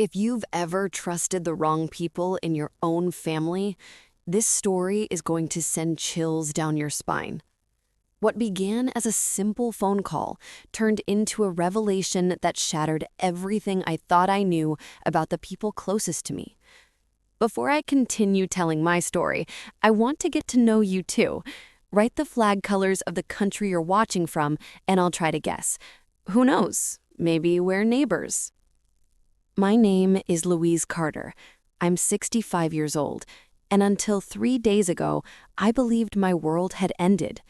If you've ever trusted the wrong people in your own family, this story is going to send chills down your spine. What began as a simple phone call turned into a revelation that shattered everything I thought I knew about the people closest to me. Before I continue telling my story, I want to get to know you too. Write the flag colors of the country you're watching from, and I'll try to guess. Who knows? Maybe we're neighbors. My name is Louise Carter. I'm 65 years old, and until 3 days ago, I believed my world had ended.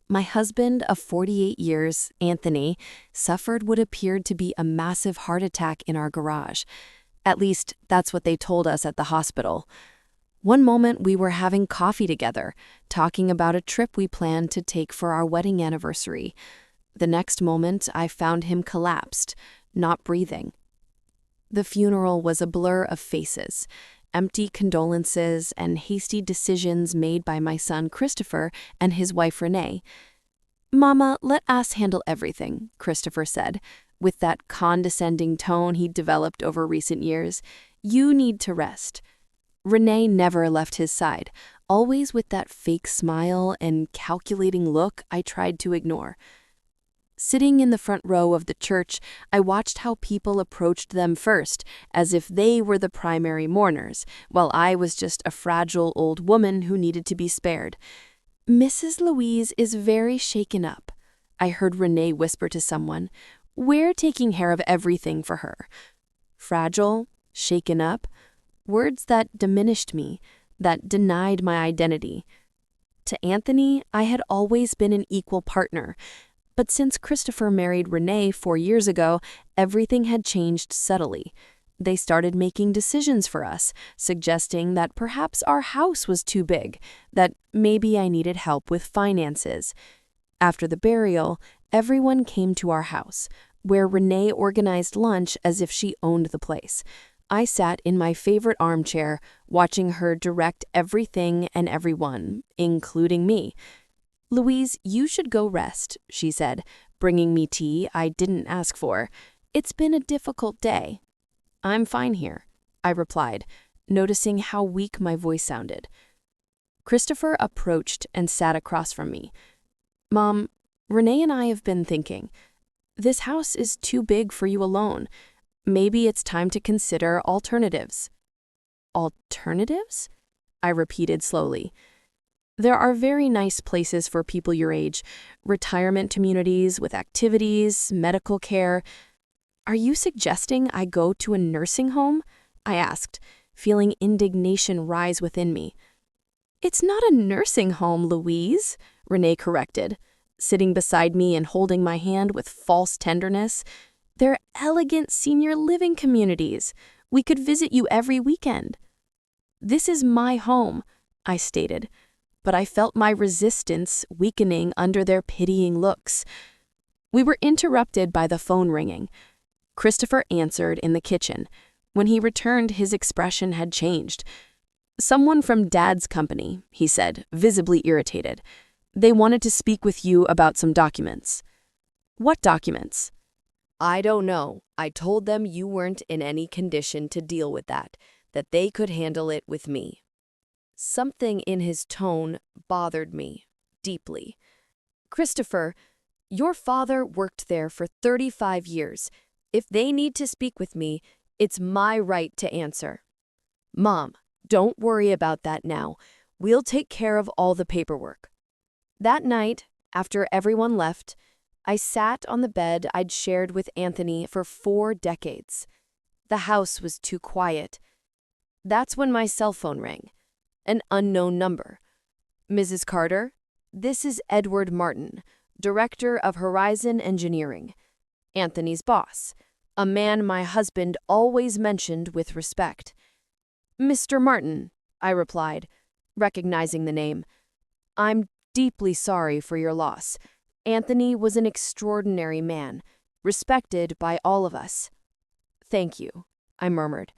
My husband of 48 years, Anthony, suffered what appeared to be a massive heart attack in our garage. At least, that's what they told us at the hospital. One moment we were having coffee together, talking about a trip we planned to take for our wedding anniversary. The next moment, I found him collapsed, not breathing. The funeral was a blur of faces, empty condolences, and hasty decisions made by my son Christopher and his wife Renee. "Mama, let us handle everything," Christopher said, with that condescending tone he'd developed over recent years. "You need to rest." Renee never left his side, always with that fake smile and calculating look I tried to ignore. Sitting in the front row of the church, I watched how people approached them first, as if they were the primary mourners, while I was just a fragile old woman who needed to be spared. "Mrs. Louise is very shaken up," I heard Renee whisper to someone. "We're taking care of everything for her." Fragile, shaken up, words that diminished me, that denied my identity. To Anthony, I had always been an equal partner. But since Christopher married Renee 4 years ago, everything had changed subtly. They started making decisions for us, suggesting that perhaps our house was too big, that maybe I needed help with finances. After the burial, everyone came to our house, where Renee organized lunch as if she owned the place. I sat in my favorite armchair, watching her direct everything and everyone, including me. "Louise, you should go rest," she said, bringing me tea I didn't ask for. "It's been a difficult day." "I'm fine here," I replied, noticing how weak my voice sounded. Christopher approached and sat across from me. "Mom, Renee and I have been thinking. This house is too big for you alone. Maybe it's time to consider alternatives." "Alternatives?" I repeated slowly. "There are very nice places for people your age, retirement communities with activities, medical care." "Are you suggesting I go to a nursing home?" I asked, feeling indignation rise within me. "It's not a nursing home, Louise," Renee corrected, sitting beside me and holding my hand with false tenderness. "They're elegant senior living communities. We could visit you every weekend." "This is my home," I stated, but I felt my resistance weakening under their pitying looks. We were interrupted by the phone ringing. Christopher answered in the kitchen. When he returned, his expression had changed. "Someone from Dad's company," he said, visibly irritated. "They wanted to speak with you about some documents." "What documents?" "I don't know. I told them you weren't in any condition to deal with that they could handle it with me." Something in his tone bothered me deeply. "Christopher, your father worked there for 35 years. If they need to speak with me, it's my right to answer." "Mom, don't worry about that now. We'll take care of all the paperwork." That night, after everyone left, I sat on the bed I'd shared with Anthony for 4 decades. The house was too quiet. That's when my cell phone rang. An unknown number. "Mrs. Carter, this is Edward Martin, Director of Horizon Engineering, Anthony's boss, a man my husband always mentioned with respect." "Mr. Martin," I replied, recognizing the name. "I'm deeply sorry for your loss. Anthony was an extraordinary man, respected by all of us." "Thank you," I murmured.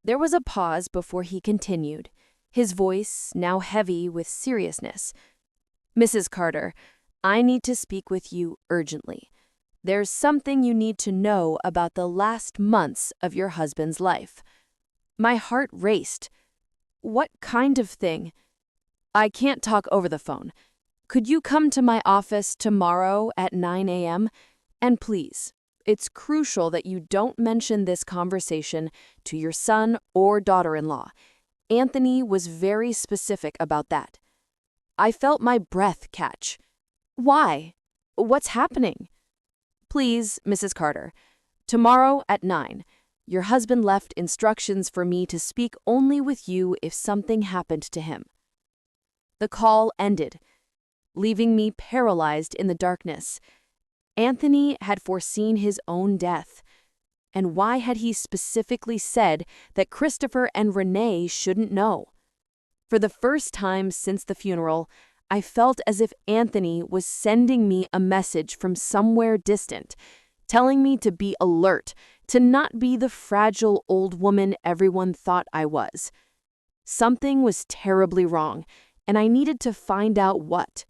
There was a pause before he continued, his voice now heavy with seriousness. "Mrs. Carter, I need to speak with you urgently. There's something you need to know about the last months of your husband's life. My heart raced. What kind of thing? I can't talk over the phone. Could you come to my office tomorrow at 9 a.m.? And please, it's crucial that you don't mention this conversation to your son or daughter-in-law. Anthony was very specific about that. I felt my breath catch. Why? What's happening? Please, Mrs. Carter, tomorrow at 9. Your husband left instructions for me to speak only with you if something happened to him. The call ended, leaving me paralyzed in the darkness. Anthony had foreseen his own death. And why had he specifically said that Christopher and Renee shouldn't know? For the first time since the funeral, I felt as if Anthony was sending me a message from somewhere distant, telling me to be alert, to not be the fragile old woman everyone thought I was. Something was terribly wrong, and I needed to find out what.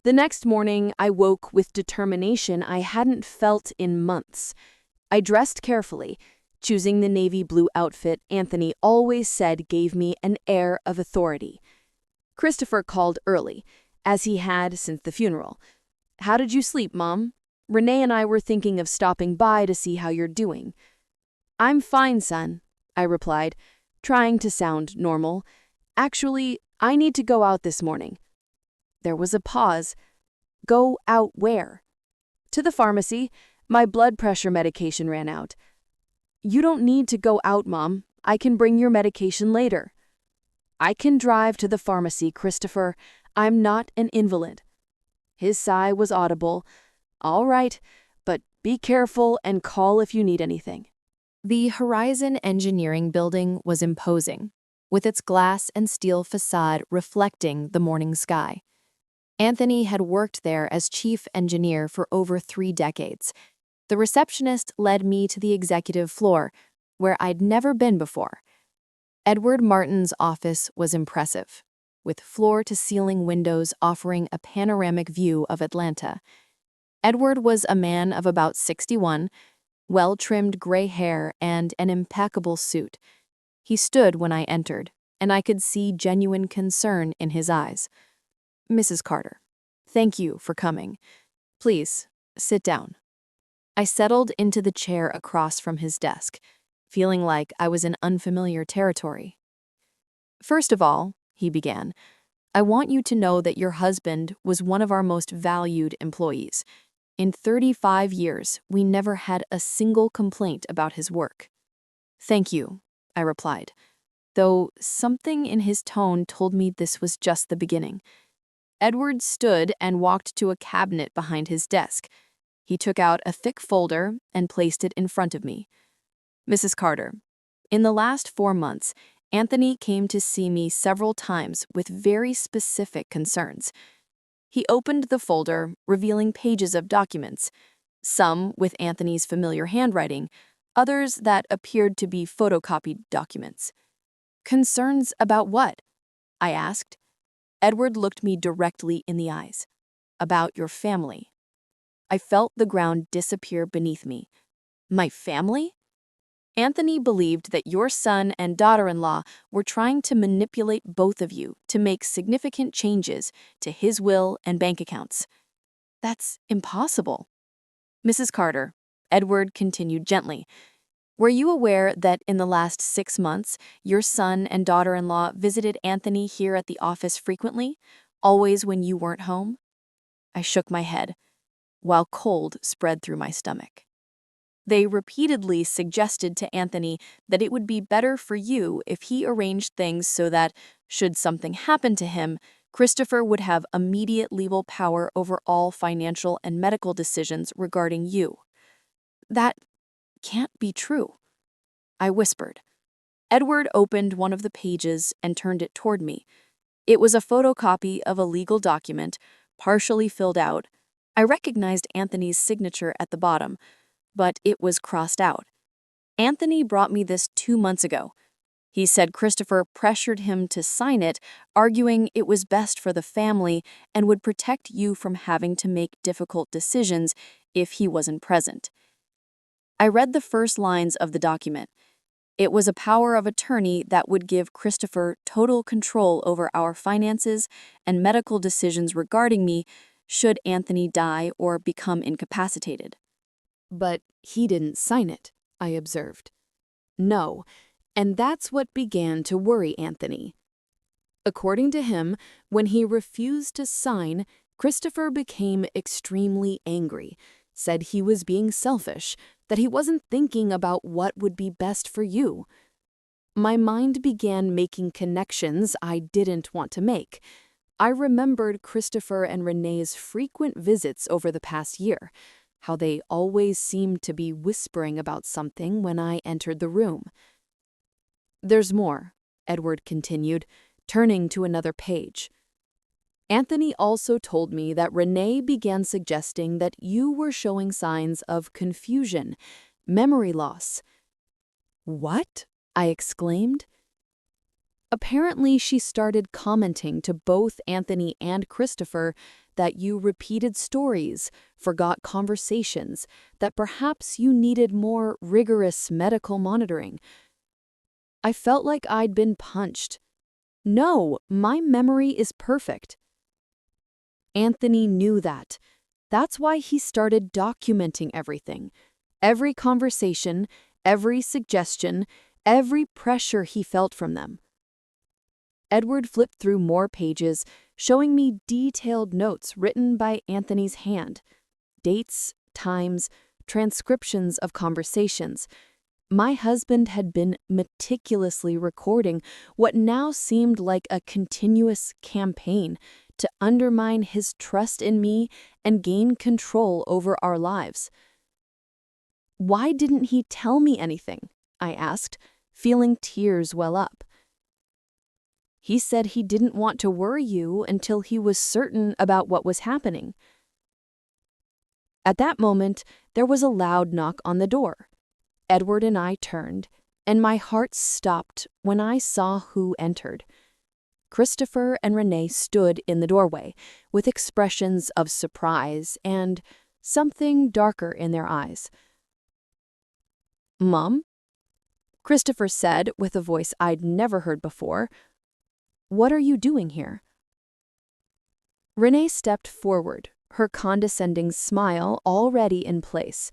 The next morning, I woke with determination I hadn't felt in months. I dressed carefully, choosing the navy blue outfit Anthony always said gave me an air of authority. Christopher called early, as he had since the funeral. "How did you sleep, Mom? Renee and I were thinking of stopping by to see how you're doing." "I'm fine, son," I replied, trying to sound normal. "Actually, I need to go out this morning." There was a pause. Go out where? "To the pharmacy. My blood pressure medication ran out." "You don't need to go out, Mom. I can bring your medication later." "I can drive to the pharmacy, Christopher. I'm not an invalid." His sigh was audible. "All right, but be careful and call if you need anything." The Horizon Engineering building was imposing, with its glass and steel facade reflecting the morning sky. Anthony had worked there as chief engineer for over 3 decades. The receptionist led me to the executive floor, where I'd never been before. Edward Martin's office was impressive, with floor-to-ceiling windows offering a panoramic view of Atlanta. Edward was a man of about 61, well-trimmed gray hair and an impeccable suit. He stood when I entered, and I could see genuine concern in his eyes. "Mrs. Carter, thank you for coming. Please, sit down." I settled into the chair across from his desk, feeling like I was in unfamiliar territory. "First of all," he began, "I want you to know that your husband was one of our most valued employees. In 35 years, we never had a single complaint about his work." "Thank you," I replied, though something in his tone told me this was just the beginning. Edward stood and walked to a cabinet behind his desk. He took out a thick folder and placed it in front of me. "Mrs. Carter, in the last 4 months, Anthony came to see me several times with very specific concerns." He opened the folder, revealing pages of documents, some with Anthony's familiar handwriting, others that appeared to be photocopied documents. "Concerns about what?" I asked. Edward looked me directly in the eyes. "About your family." I felt the ground disappear beneath me. "My family?" "Anthony believed that your son and daughter-in-law were trying to manipulate both of you to make significant changes to his will and bank accounts." "That's impossible." "Mrs. Carter," Edward continued gently, "were you aware that in the last 6 months, your son and daughter-in-law visited Anthony here at the office frequently, always when you weren't home?" I shook my head, while cold spread through my stomach. "They repeatedly suggested to Anthony that it would be better for you if he arranged things so that, should something happen to him, Christopher would have immediate legal power over all financial and medical decisions regarding you." "That can't be true," I whispered. Edward opened one of the pages and turned it toward me. It was a photocopy of a legal document, partially filled out. I recognized Anthony's signature at the bottom, but it was crossed out. "Anthony brought me this 2 months ago. He said Christopher pressured him to sign it, arguing it was best for the family and would protect you from having to make difficult decisions if he wasn't present. I read the first lines of the document. It was a power of attorney that would give Christopher total control over our finances and medical decisions regarding me should Anthony die or become incapacitated. But he didn't sign it, I observed. No, and that's what began to worry Anthony. According to him, when he refused to sign, Christopher became extremely angry, said he was being selfish, that he wasn't thinking about what would be best for you. My mind began making connections I didn't want to make. I remembered Christopher and Renee's frequent visits over the past year, how they always seemed to be whispering about something when I entered the room. "There's more," Edward continued, turning to another page. "Anthony also told me that Renee began suggesting that you were showing signs of confusion, memory loss." "What?" I exclaimed. "Apparently she started commenting to both Anthony and Christopher that you repeated stories, forgot conversations, that perhaps you needed more rigorous medical monitoring." I felt like I'd been punched. No, my memory is perfect. Anthony knew that. That's why he started documenting everything. Every conversation, every suggestion, every pressure he felt from them. Edward flipped through more pages, showing me detailed notes written by Anthony's hand. Dates, times, transcriptions of conversations. My husband had been meticulously recording what now seemed like a continuous campaign to undermine his trust in me and gain control over our lives. "Why didn't he tell me anything?" I asked, feeling tears well up. "He said he didn't want to worry you until he was certain about what was happening." At that moment, there was a loud knock on the door. Edward and I turned, and my heart stopped when I saw who entered. Christopher and Renee stood in the doorway, with expressions of surprise and something darker in their eyes. "Mom?" Christopher said with a voice I'd never heard before. "What are you doing here?" Renee stepped forward, her condescending smile already in place.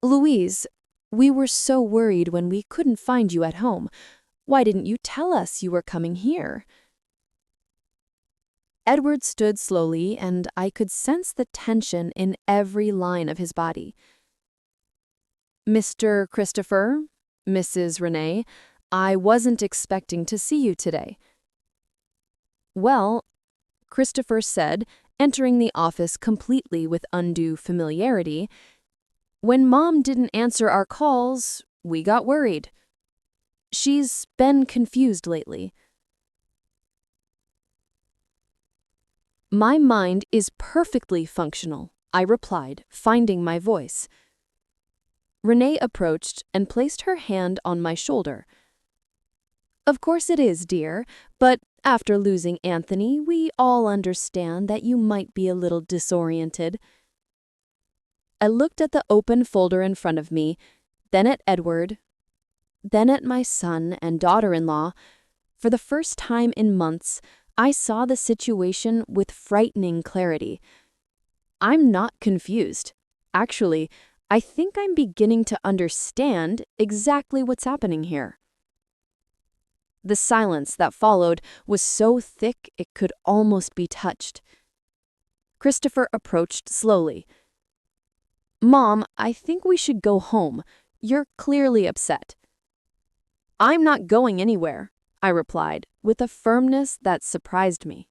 "Louise, we were so worried when we couldn't find you at home. Why didn't you tell us you were coming here?" Edward stood slowly, and I could sense the tension in every line of his body. "Mr. Christopher, Mrs. Renee, I wasn't expecting to see you today." "Well," Christopher said, entering the office completely with undue familiarity, "when Mom didn't answer our calls, we got worried. She's been confused lately." "My mind is perfectly functional," I replied, finding my voice. Renee approached and placed her hand on my shoulder. "Of course it is, dear, but after losing Anthony, we all understand that you might be a little disoriented." I looked at the open folder in front of me, then at Edward, then at my son and daughter-in-law. For the first time in months, I saw the situation with frightening clarity. I'm not confused. Actually, I think I'm beginning to understand exactly what's happening here. The silence that followed was so thick it could almost be touched. Christopher approached slowly. "Mom, I think we should go home. You're clearly upset." "I'm not going anywhere," I replied, with a firmness that surprised me.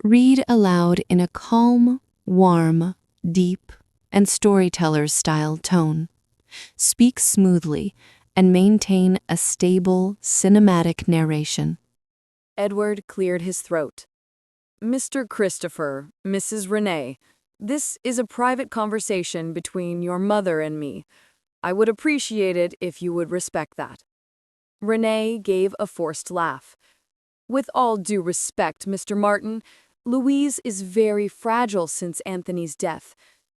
Read aloud in a calm, warm, deep, and storyteller-style tone. Speak smoothly and maintain a stable, cinematic narration. Edward cleared his throat. "Mr. Christopher, Mrs. Renee, this is a private conversation between your mother and me. I would appreciate it if you would respect that." Renee gave a forced laugh. "With all due respect, Mr. Martin, Louise is very fragile since Anthony's death.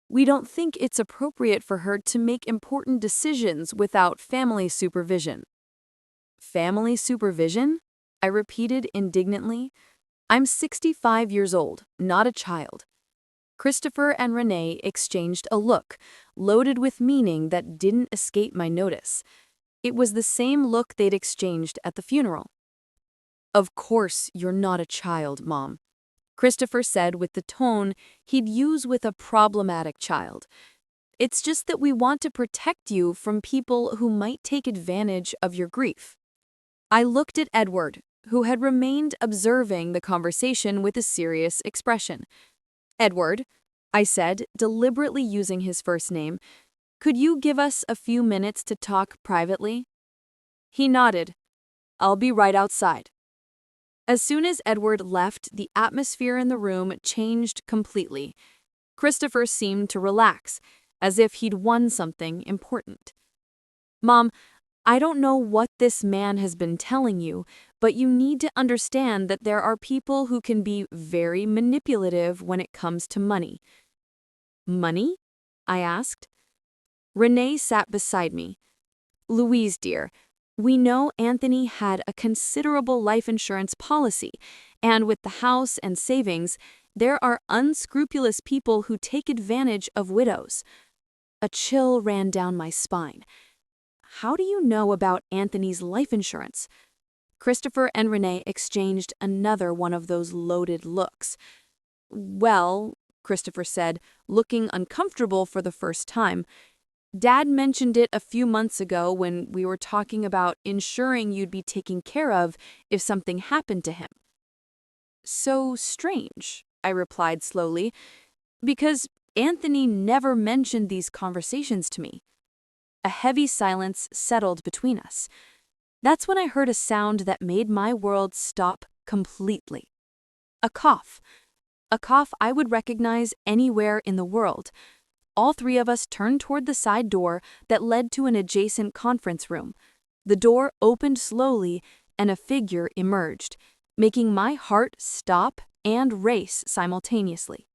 We don't think it's appropriate for her to make important decisions without family supervision." "Family supervision?" I repeated indignantly. "I'm 65 years old, not a child." Christopher and Renee exchanged a look, loaded with meaning that didn't escape my notice. It was the same look they'd exchanged at the funeral. "Of course you're not a child, Mom," Christopher said with the tone he'd use with a problematic child. "It's just that we want to protect you from people who might take advantage of your grief." I looked at Edward, who had remained observing the conversation with a serious expression. "Edward," I said, deliberately using his first name, "could you give us a few minutes to talk privately?" He nodded. "I'll be right outside." As soon as Edward left, the atmosphere in the room changed completely. Christopher seemed to relax, as if he'd won something important. "Mom, I don't know what this man has been telling you, but you need to understand that there are people who can be very manipulative when it comes to money." "Money?" I asked. Renee sat beside me. "Louise, dear, we know Anthony had a considerable life insurance policy, and with the house and savings, there are unscrupulous people who take advantage of widows." A chill ran down my spine. "How do you know about Anthony's life insurance?" Christopher and Renee exchanged another one of those loaded looks. "Well," Christopher said, looking uncomfortable for the first time, "Dad mentioned it a few months ago when we were talking about ensuring you'd be taken care of if something happened to him." "So strange," I replied slowly, "because Anthony never mentioned these conversations to me." A heavy silence settled between us. That's when I heard a sound that made my world stop completely. A cough. A cough I would recognize anywhere in the world. All three of us turned toward the side door that led to an adjacent conference room. The door opened slowly, and a figure emerged, making my heart stop and race simultaneously.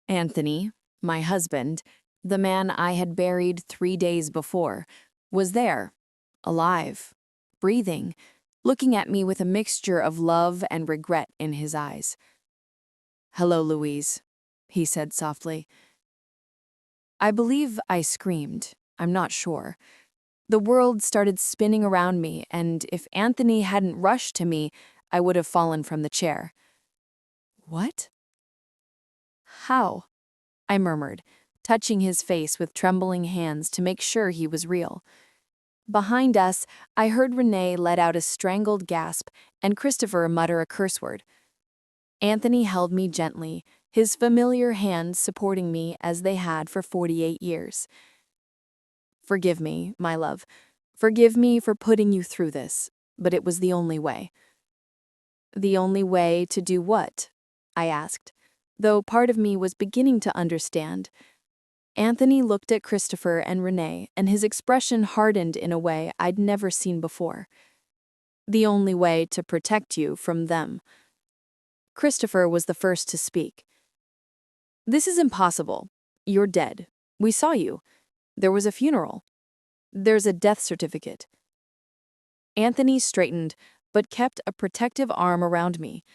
Anthony, my husband, the man I had buried 3 days before, was there, alive, breathing, looking at me with a mixture of love and regret in his eyes. "Hello, Louise," he said softly. I believe I screamed. I'm not sure. The world started spinning around me, and if Anthony hadn't rushed to me, I would have fallen from the chair. "What? How?" I murmured, touching his face with trembling hands to make sure he was real. Behind us, I heard Renee let out a strangled gasp and Christopher mutter a curse word. Anthony held me gently, his familiar hands supporting me as they had for 48 years. "Forgive me, my love. Forgive me for putting you through this, but it was the only way." "The only way to do what?" I asked, though part of me was beginning to understand. Anthony looked at Christopher and Renee, and his expression hardened in a way I'd never seen before. "The only way to protect you from them." Christopher was the first to speak. "This is impossible. You're dead. We saw you. There was a funeral. There's a death certificate." Anthony straightened, but kept a protective arm around me.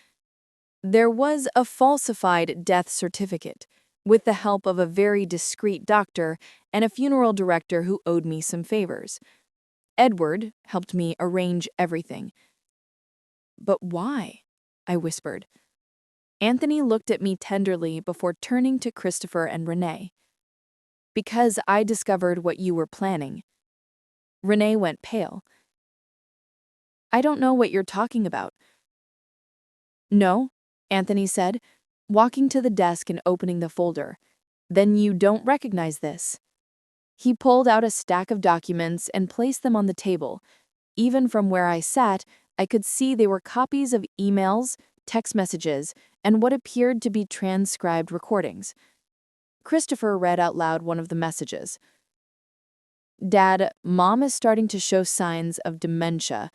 "There was a falsified death certificate, with the help of a very discreet doctor and a funeral director who owed me some favors. Edward helped me arrange everything." "But why?" I whispered. Anthony looked at me tenderly before turning to Christopher and Renee. "Because I discovered what you were planning." Renee went pale. "I don't know what you're talking about." "No," Anthony said, walking to the desk and opening the folder. "Then you don't recognize this." He pulled out a stack of documents and placed them on the table. Even from where I sat, I could see they were copies of emails, text messages, and what appeared to be transcribed recordings. Christopher read out loud one of the messages. "Dad, Mom is starting to show signs of dementia.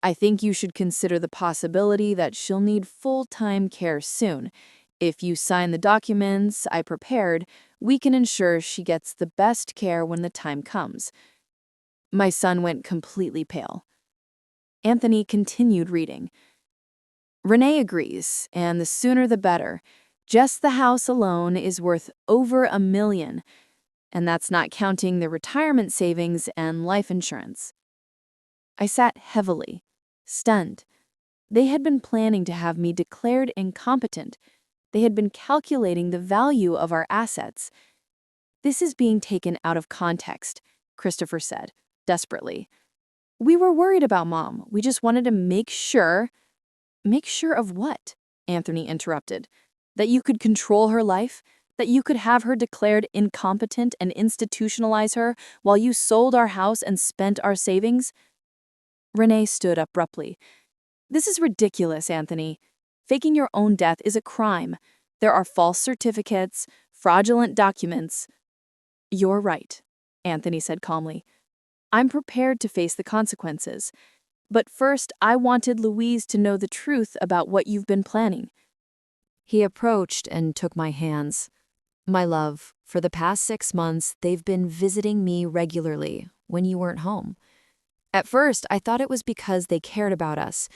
I think you should consider the possibility that she'll need full-time care soon. If you sign the documents I prepared, We can ensure she gets the best care when the time comes." My son went completely pale. Anthony continued reading. "Renee agrees, and the sooner the better. Just the house alone is worth over $1 million, and that's not counting the retirement savings and life insurance." I sat heavily, stunned. They had been planning to have me declared incompetent. They had been calculating the value of our assets. "This is being taken out of context," Christopher said, desperately. "We were worried about Mom. We just wanted to make sure—" "Make sure of what?" Anthony interrupted. "That you could control her life? That you could have her declared incompetent and institutionalize her while you sold our house and spent our savings?" Renee stood abruptly. "This is ridiculous, Anthony. Faking your own death is a crime. There are false certificates, fraudulent documents." "You're right," Anthony said calmly. "I'm prepared to face the consequences. But first, I wanted Louise to know the truth about what you've been planning." He approached and took my hands. "My love, for the past 6 months, they've been visiting me regularly when you weren't home. At first, I thought it was because they cared about us,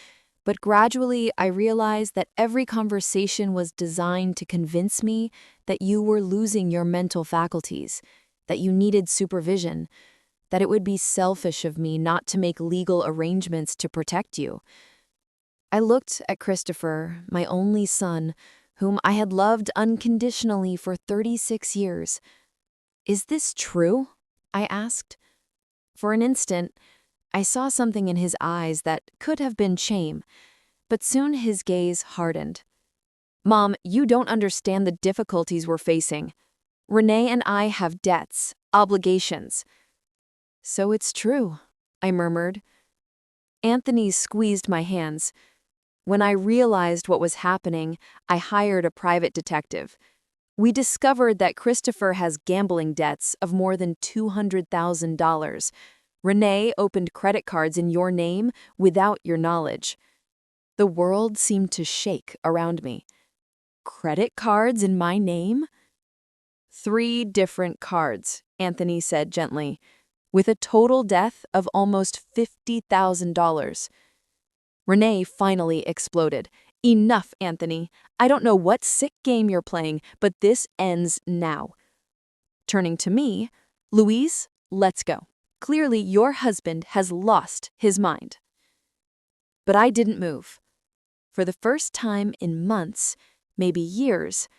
but gradually I realized that every conversation was designed to convince me that you were losing your mental faculties, that you needed supervision, that it would be selfish of me not to make legal arrangements to protect you." I looked at Christopher, my only son, whom I had loved unconditionally for 36 years. "Is this true?" I asked. For an instant, I saw something in his eyes that could have been shame, but soon his gaze hardened. "Mom, you don't understand the difficulties we're facing. Renee and I have debts, obligations." "So it's true," I murmured. Anthony squeezed my hands. When I realized what was happening, I hired a private detective. We discovered that Christopher has gambling debts of more than $200,000. Renee opened credit cards in your name without your knowledge. The world seemed to shake around me. Credit cards in my name? 3 different cards, Anthony said gently, with a total debt of almost $50,000. Renee finally exploded. "Enough, Anthony. I don't know what sick game you're playing, but this ends now." Turning to me, "Louise, let's go. Clearly your husband has lost his mind." But I didn't move. For the first time in months, maybe years,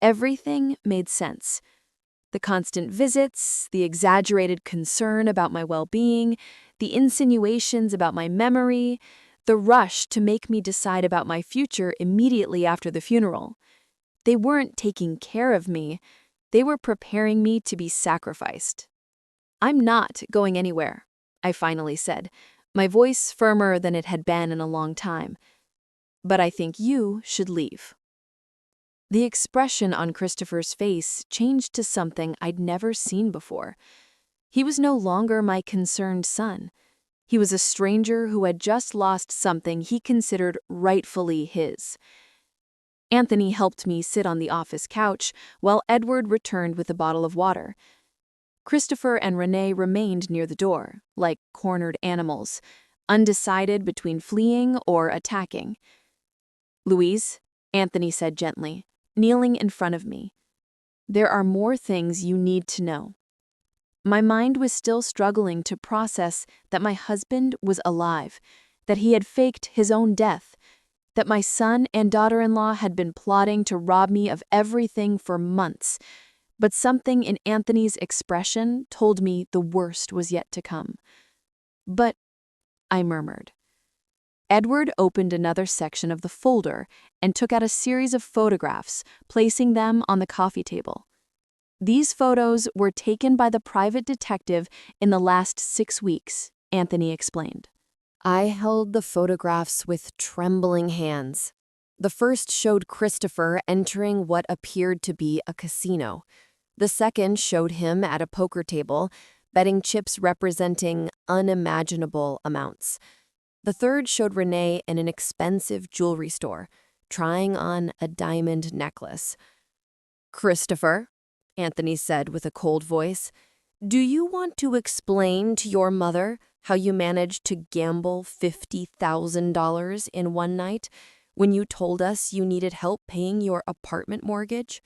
everything made sense. The constant visits, the exaggerated concern about my well-being, the insinuations about my memory, the rush to make me decide about my future immediately after the funeral. They weren't taking care of me. They were preparing me to be sacrificed. "I'm not going anywhere," I finally said, my voice firmer than it had been in a long time. "But I think you should leave." The expression on Christopher's face changed to something I'd never seen before. He was no longer my concerned son. He was a stranger who had just lost something he considered rightfully his. Anthony helped me sit on the office couch while Edward returned with a bottle of water. Christopher and Renee remained near the door, like cornered animals, undecided between fleeing or attacking. "Louise," Anthony said gently, kneeling in front of me, "there are more things you need to know." My mind was still struggling to process that my husband was alive, that he had faked his own death, that my son and daughter-in-law had been plotting to rob me of everything for months. But something in Anthony's expression told me the worst was yet to come. "But," I murmured. Edward opened another section of the folder and took out a series of photographs, placing them on the coffee table. "These photos were taken by the private detective in the last 6 weeks," Anthony explained. I held the photographs with trembling hands. The first showed Christopher entering what appeared to be a casino. The second showed him at a poker table, betting chips representing unimaginable amounts. The third showed Renee in an expensive jewelry store, trying on a diamond necklace. "Christopher," Anthony said with a cold voice. "Do you want to explain to your mother how you managed to gamble $50,000 in one night when you told us you needed help paying your apartment mortgage?"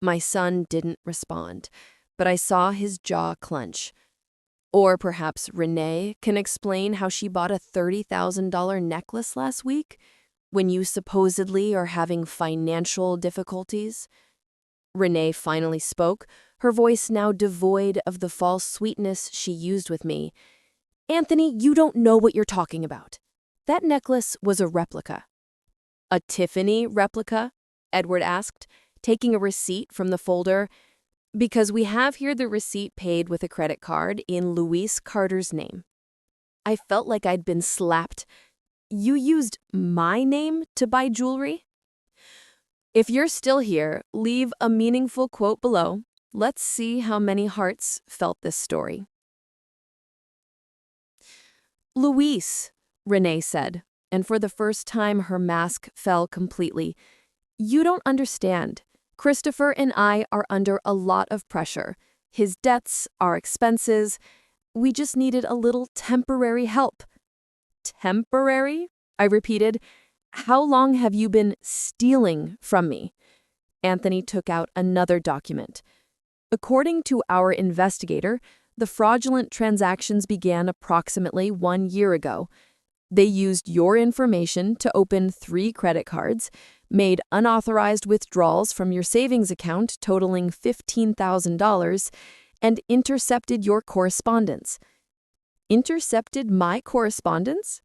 My son didn't respond, but I saw his jaw clench. Or perhaps Renee can explain how she bought a $30,000 necklace last week when you supposedly are having financial difficulties. Renee finally spoke, her voice now devoid of the false sweetness she used with me. "Anthony, you don't know what you're talking about. That necklace was a replica." "A Tiffany replica?" Edward asked, taking a receipt from the folder. "Because we have here the receipt paid with a credit card in Louise Carter's name." I felt like I'd been slapped. "You used my name to buy jewelry?" If you're still here, leave a meaningful quote below. Let's see how many hearts felt this story. "Louise," Renee said, and for the first time her mask fell completely. "You don't understand. Christopher and I are under a lot of pressure. His debts, our expenses. We just needed a little temporary help." "Temporary?" I repeated. "How long have you been stealing from me?" Anthony took out another document. "According to our investigator, the fraudulent transactions began approximately 1 year ago. They used your information to open 3 credit cards, made unauthorized withdrawals from your savings account totaling $15,000, and intercepted your correspondence." "Intercepted my correspondence?"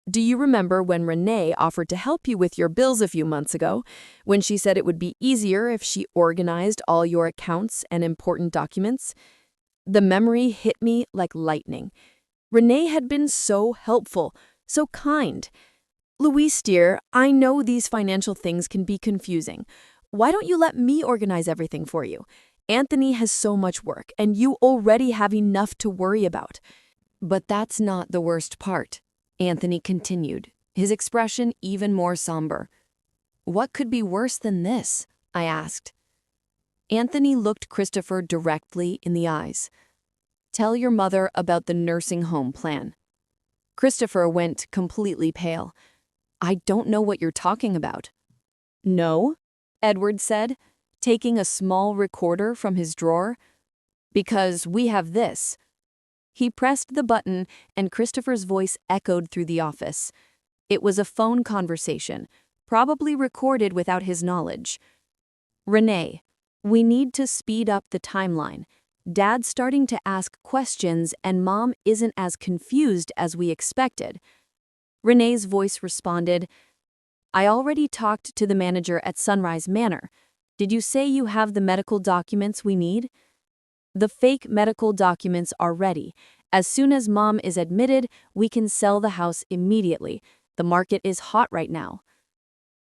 "Do you remember when Renee offered to help you with your bills a few months ago, when she said it would be easier if she organized all your accounts and important documents?" The memory hit me like lightning. Renee had been so helpful, so kind. "Louise, dear, I know these financial things can be confusing. Why don't you let me organize everything for you? Anthony has so much work, and you already have enough to worry about." But that's not the worst part, Anthony continued, his expression even more somber. "What could be worse than this?" I asked. Anthony looked Christopher directly in the eyes. "Tell your mother about the nursing home plan." Christopher went completely pale. "I don't know what you're talking about." "No?" Edward said, taking a small recorder from his drawer. "Because we have this." He pressed the button, and Christopher's voice echoed through the office. It was a phone conversation, probably recorded without his knowledge. "Renee, we need to speed up the timeline. Dad's starting to ask questions, and Mom isn't as confused as we expected." Renee's voice responded, "I already talked to the manager at Sunrise Manor. Did you say you have the medical documents we need?" "The fake medical documents are ready. As soon as Mom is admitted, we can sell the house immediately. The market is hot right now."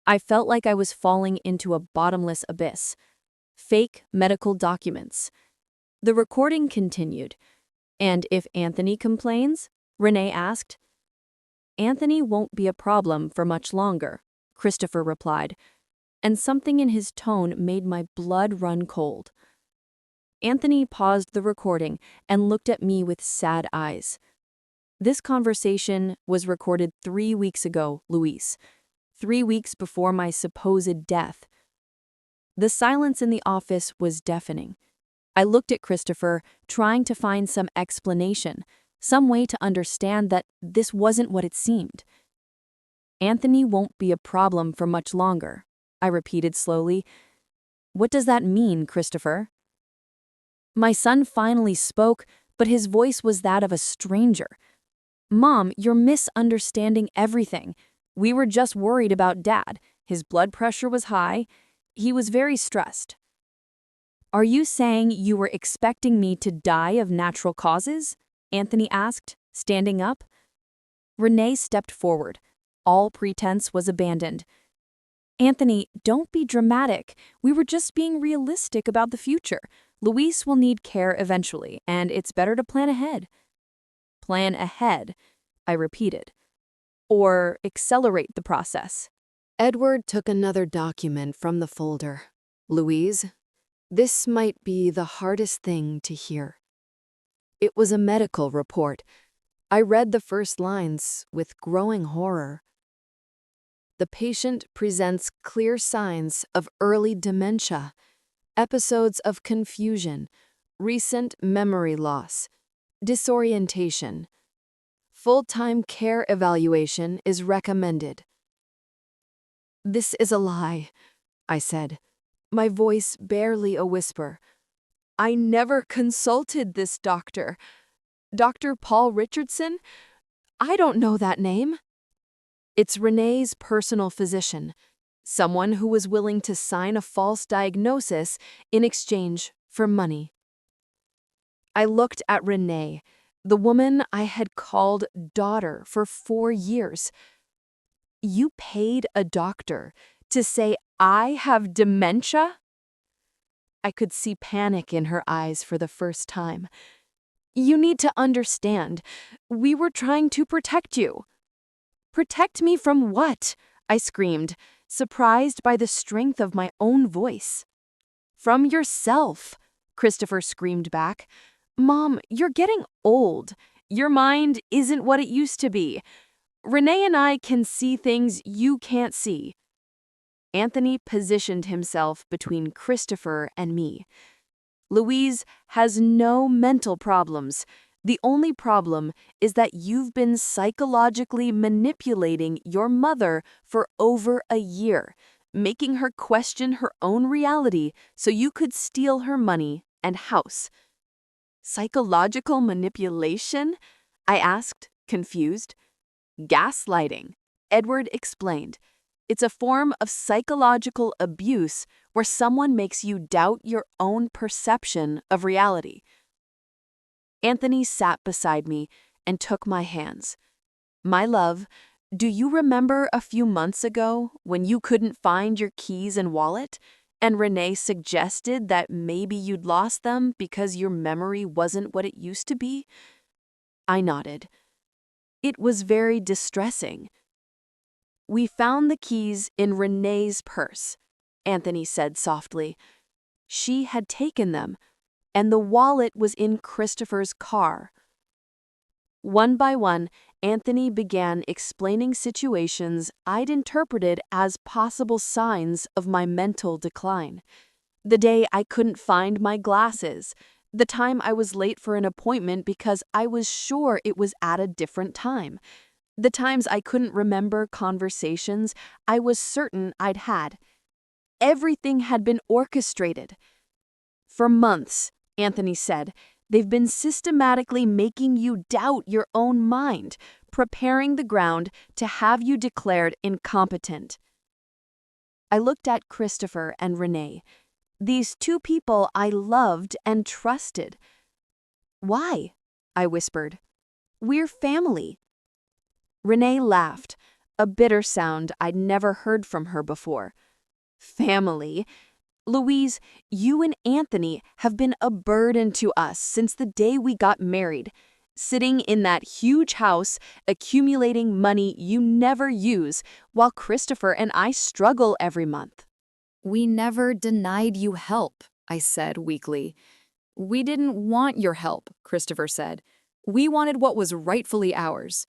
I felt like I was falling into a bottomless abyss. Fake medical documents. The recording continued. "And if Anthony complains?" Renee asked. "Anthony won't be a problem for much longer," Christopher replied, and something in his tone made my blood run cold. Anthony paused the recording and looked at me with sad eyes. "This conversation was recorded 3 weeks ago, Louise. 3 weeks before my supposed death." The silence in the office was deafening. I looked at Christopher, trying to find some explanation, some way to understand that this wasn't what it seemed. "Anthony won't be a problem for much longer," I repeated slowly. "What does that mean, Christopher?" My son finally spoke, but his voice was that of a stranger. "Mom, you're misunderstanding everything. We were just worried about Dad. His blood pressure was high. He was very stressed." "Are you saying you were expecting me to die of natural causes?" Anthony asked, standing up. Renee stepped forward. All pretense was abandoned. "Anthony, don't be dramatic. We were just being realistic about the future. Louise will need care eventually, and it's better to plan ahead." "Plan ahead," I repeated. "Or accelerate the process." Edward took another document from the folder. "Louise, This might be the hardest thing to hear. It was a medical report. I read the first lines with growing horror. The patient presents clear signs of early dementia, episodes of confusion, recent memory loss, disorientation. Full-time care evaluation is recommended. This is a lie, I said, my voice barely a whisper. I never consulted this doctor. Dr. Paul Richardson? I don't know that name. It's Renee's personal physician, someone who was willing to sign a false diagnosis in exchange for money. I looked at Renee, the woman I had called daughter for 4 years. You paid a doctor to say I have dementia? I could see panic in her eyes for the first time. You need to understand. We were trying to protect you. Protect me from what? I screamed, surprised by the strength of my own voice. From yourself, Christopher screamed back. Mom, you're getting old. Your mind isn't what it used to be. Renee and I can see things you can't see. Anthony positioned himself between Christopher and me. Louise has no mental problems. The only problem is that you've been psychologically manipulating your mother for over a year, making her question her own reality so you could steal her money and house. Psychological manipulation? I asked, confused. Gaslighting, Edward explained. It's a form of psychological abuse where someone makes you doubt your own perception of reality. Anthony sat beside me and took my hands. My love, do you remember a few months ago when you couldn't find your keys and wallet, and Renee suggested that maybe you'd lost them because your memory wasn't what it used to be? I nodded. It was very distressing. We found the keys in Renee's purse, Anthony said softly. She had taken them, and the wallet was in Christopher's car. One by one, Anthony began explaining situations I'd interpreted as possible signs of my mental decline. The day I couldn't find my glasses, the time I was late for an appointment because I was sure it was at a different time, the times I couldn't remember conversations I was certain I'd had. Everything had been orchestrated. For months, Anthony said, they've been systematically making you doubt your own mind, preparing the ground to have you declared incompetent. I looked at Christopher and Renee, these two people I loved and trusted. Why? I whispered. We're family. Renee laughed, a bitter sound I'd never heard from her before. Family? Louise, you and Anthony have been a burden to us since the day we got married, sitting in that huge house, accumulating money you never use, while Christopher and I struggle every month. We never denied you help, I said weakly. We didn't want your help, Christopher said. We wanted what was rightfully ours.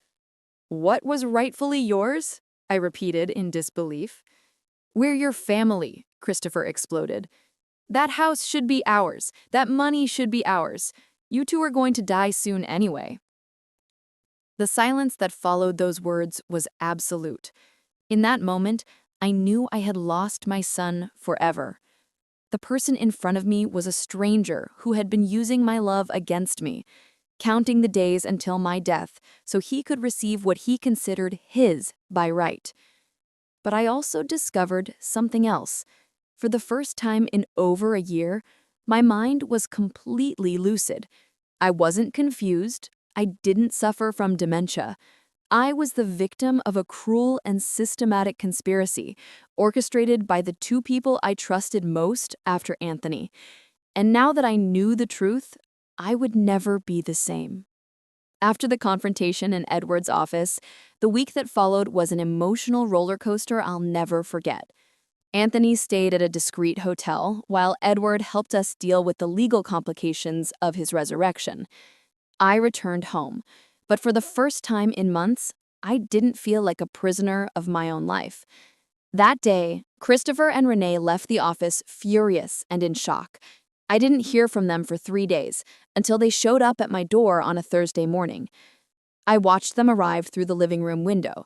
What was rightfully yours? I repeated in disbelief. We're your family, Christopher exploded. That house should be ours. That money should be ours. You two are going to die soon anyway. The silence that followed those words was absolute. In that moment, I knew I had lost my son forever. The person in front of me was a stranger who had been using my love against me, counting the days until my death so he could receive what he considered his by right. But I also discovered something else. For the first time in over a year, my mind was completely lucid. I wasn't confused. I didn't suffer from dementia. I was the victim of a cruel and systematic conspiracy, orchestrated by the two people I trusted most after Anthony. And now that I knew the truth, I would never be the same. After the confrontation in Edward's office, the week that followed was an emotional roller coaster I'll never forget. Anthony stayed at a discreet hotel, while Edward helped us deal with the legal complications of his resurrection. I returned home, but for the first time in months, I didn't feel like a prisoner of my own life. That day, Christopher and Renee left the office furious and in shock. I didn't hear from them for 3 days, until they showed up at my door on a Thursday morning. I watched them arrive through the living room window.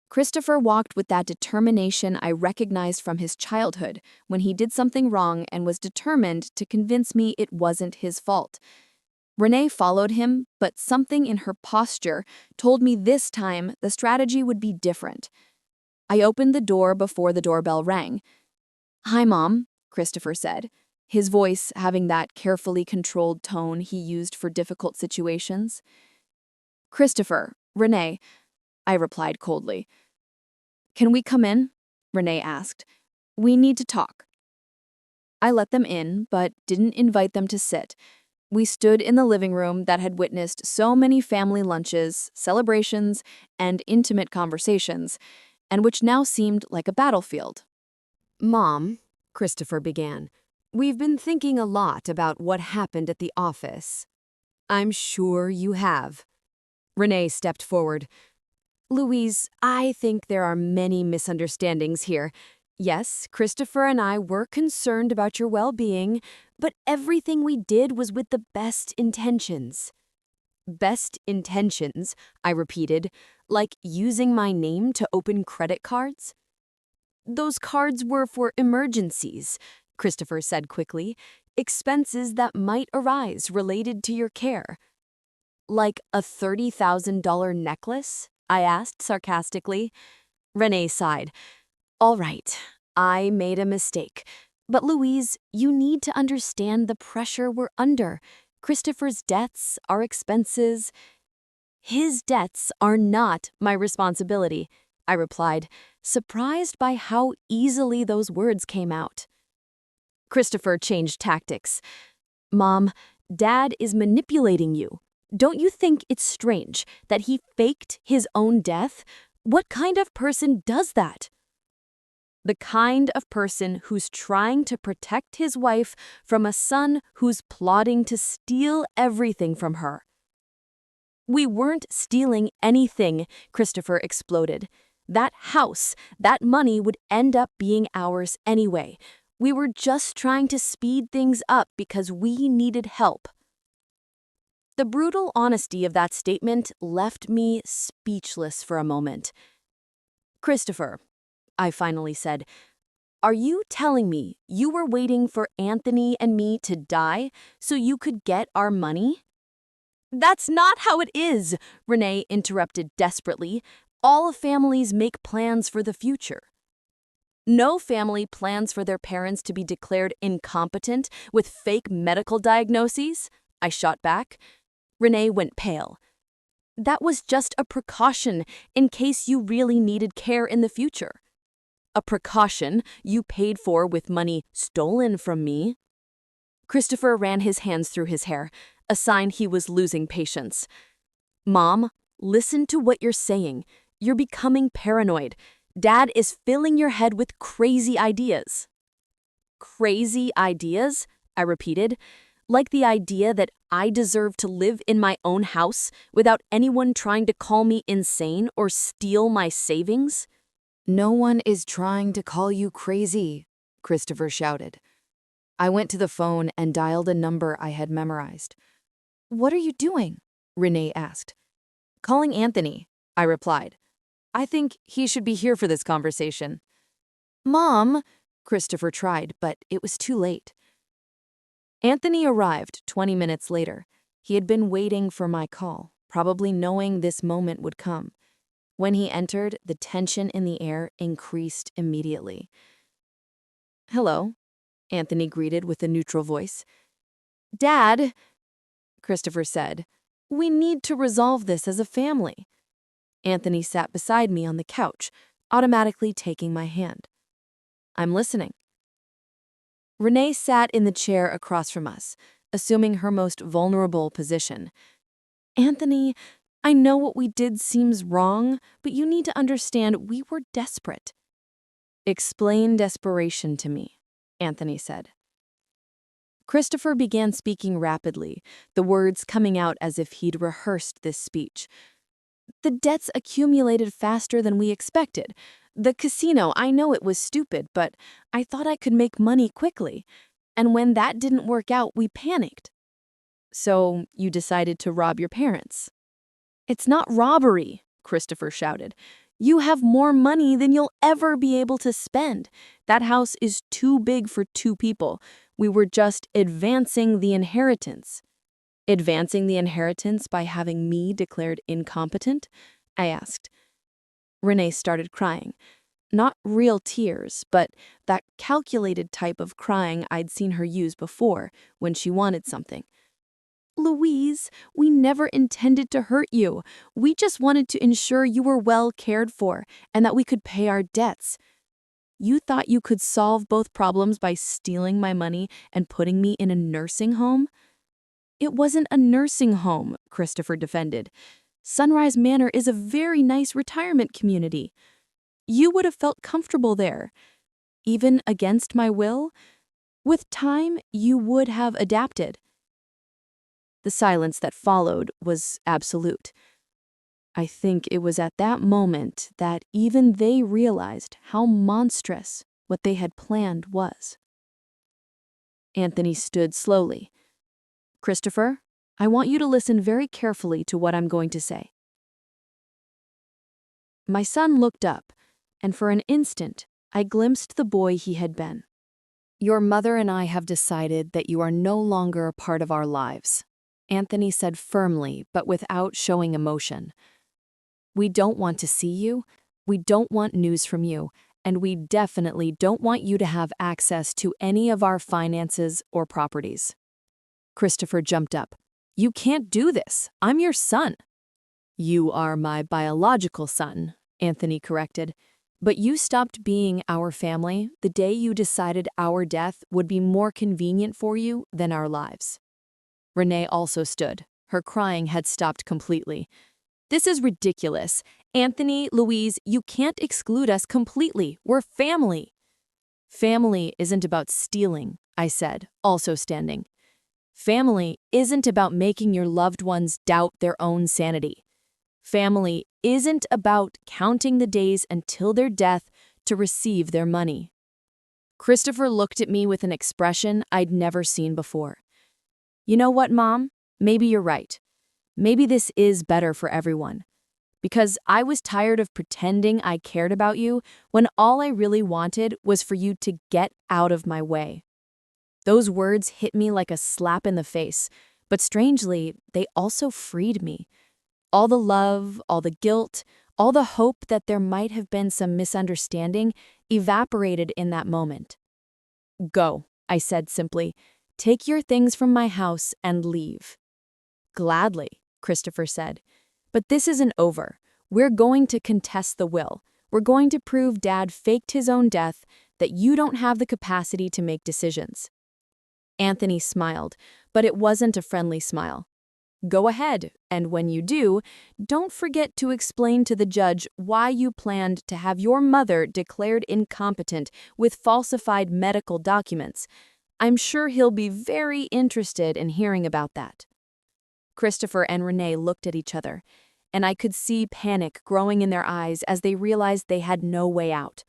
Christopher walked with that determination I recognized from his childhood when he did something wrong and was determined to convince me it wasn't his fault. Renee followed him, but something in her posture told me this time the strategy would be different. I opened the door before the doorbell rang. "Hi, Mom," Christopher said, his voice having that carefully controlled tone he used for difficult situations. "Christopher, Renee," I replied coldly. "Can we come in?" Renee asked. "We need to talk." I let them in, but didn't invite them to sit. We stood in the living room that had witnessed so many family lunches, celebrations, and intimate conversations, and which now seemed like a battlefield. "Mom," Christopher began, "we've been thinking a lot about what happened at the office." "I'm sure you have." Renee stepped forward. "Louise, I think there are many misunderstandings here. Yes, Christopher and I were concerned about your well-being, but everything we did was with the best intentions." "Best intentions," I repeated, "like using my name to open credit cards?" "Those cards were for emergencies," Christopher said quickly, "expenses that might arise related to your care." "Like a $30,000 necklace?" I asked sarcastically. Renee sighed. "All right, I made a mistake. But Louise, you need to understand the pressure we're under. Christopher's debts, our expenses." "His debts are not my responsibility," I replied, surprised by how easily those words came out. Christopher changed tactics. "Mom, Dad is manipulating you. Don't you think it's strange that he faked his own death? What kind of person does that?" "The kind of person who's trying to protect his wife from a son who's plotting to steal everything from her." "We weren't stealing anything," Christopher exploded. "That house, that money would end up being ours anyway. We were just trying to speed things up because we needed help." The brutal honesty of that statement left me speechless for a moment. "Christopher," I finally said, "are you telling me you were waiting for Anthony and me to die so you could get our money?" "That's not how it is," Renee interrupted desperately. "All families make plans for the future." "No family plans for their parents to be declared incompetent with fake medical diagnoses," I shot back. Renee went pale. "That was just a precaution in case you really needed care in the future." "A precaution you paid for with money stolen from me?" Christopher ran his hands through his hair, a sign he was losing patience. "Mom, listen to what you're saying. You're becoming paranoid. Dad is filling your head with crazy ideas." "Crazy ideas?" I repeated. "Like the idea that I deserve to live in my own house without anyone trying to call me insane or steal my savings?" "No one is trying to call you crazy," Christopher shouted. I went to the phone and dialed a number I had memorized. "What are you doing?" Renee asked. "Calling Anthony," I replied. "I think he should be here for this conversation." "Mom," Christopher tried, but it was too late. Anthony arrived 20 minutes later. He had been waiting for my call, probably knowing this moment would come. When he entered, the tension in the air increased immediately. "Hello," Anthony greeted with a neutral voice. "Dad," Christopher said, "we need to resolve this as a family." Anthony sat beside me on the couch, automatically taking my hand. "I'm listening." Renee sat in the chair across from us, assuming her most vulnerable position. "Anthony, I know what we did seems wrong, but you need to understand we were desperate." Explain desperation to me, Anthony said. Christopher began speaking rapidly, the words coming out as if he'd rehearsed this speech. The debts accumulated faster than we expected. The casino, I know it was stupid, but I thought I could make money quickly. And when that didn't work out, we panicked. So you decided to rob your parents. It's not robbery, Christopher shouted. You have more money than you'll ever be able to spend. That house is too big for 2 people. We were just advancing the inheritance. Advancing the inheritance by having me declared incompetent? I asked. Renee started crying. Not real tears, but that calculated type of crying I'd seen her use before when she wanted something. Louise, we never intended to hurt you. We just wanted to ensure you were well cared for and that we could pay our debts. You thought you could solve both problems by stealing my money and putting me in a nursing home? It wasn't a nursing home, Christopher defended. Sunrise Manor is a very nice retirement community. You would have felt comfortable there. Even against my will? With time, you would have adapted. The silence that followed was absolute. I think it was at that moment that even they realized how monstrous what they had planned was. Anthony stood slowly. Christopher, I want you to listen very carefully to what I'm going to say. My son looked up, and for an instant, I glimpsed the boy he had been. Your mother and I have decided that you are no longer a part of our lives, Anthony said firmly, but without showing emotion. We don't want to see you, we don't want news from you, and we definitely don't want you to have access to any of our finances or properties. Christopher jumped up. You can't do this. I'm your son. You are my biological son, Anthony corrected. But you stopped being our family the day you decided our death would be more convenient for you than our lives. Renee also stood. Her crying had stopped completely. This is ridiculous. Anthony, Louise, you can't exclude us completely. We're family. Family isn't about stealing, I said, also standing. Family isn't about making your loved ones doubt their own sanity. Family isn't about counting the days until their death to receive their money. Christopher looked at me with an expression I'd never seen before. You know what, Mom? Maybe you're right. Maybe this is better for everyone. Because I was tired of pretending I cared about you when all I really wanted was for you to get out of my way. Those words hit me like a slap in the face, but strangely, they also freed me. All the love, all the guilt, all the hope that there might have been some misunderstanding evaporated in that moment. Go, I said simply. Take your things from my house and leave. Gladly, Christopher said. But this isn't over. We're going to contest the will. We're going to prove Dad faked his own death, that you don't have the capacity to make decisions. Anthony smiled, but it wasn't a friendly smile. Go ahead, and when you do, don't forget to explain to the judge why you planned to have your mother declared incompetent with falsified medical documents. I'm sure he'll be very interested in hearing about that. Christopher and Renee looked at each other, and I could see panic growing in their eyes as they realized they had no way out.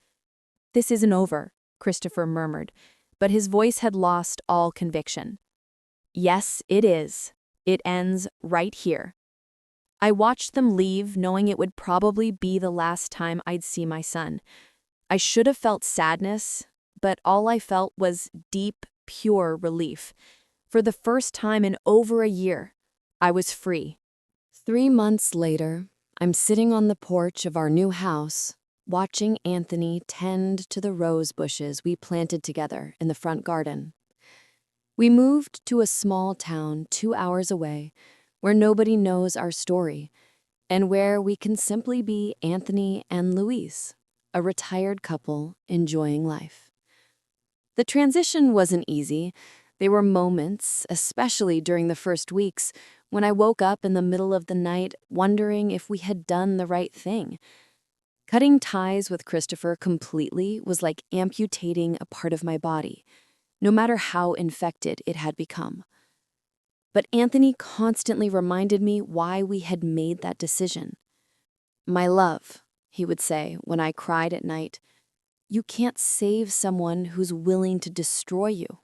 This isn't over, Christopher murmured, but his voice had lost all conviction. Yes, it is. It ends right here. I watched them leave, knowing it would probably be the last time I'd see my son. I should have felt sadness, but all I felt was deep, pure relief. For the first time in over a year, I was free. 3 months later, I'm sitting on the porch of our new house, watching Anthony tend to the rose bushes we planted together in the front garden. We moved to a small town 2 hours away, where nobody knows our story, and where we can simply be Anthony and Louise, a retired couple enjoying life. The transition wasn't easy. There were moments, especially during the first weeks, when I woke up in the middle of the night wondering if we had done the right thing. Cutting ties with Christopher completely was like amputating a part of my body, no matter how infected it had become. But Anthony constantly reminded me why we had made that decision. "My love," he would say when I cried at night, "you can't save someone who's willing to destroy you."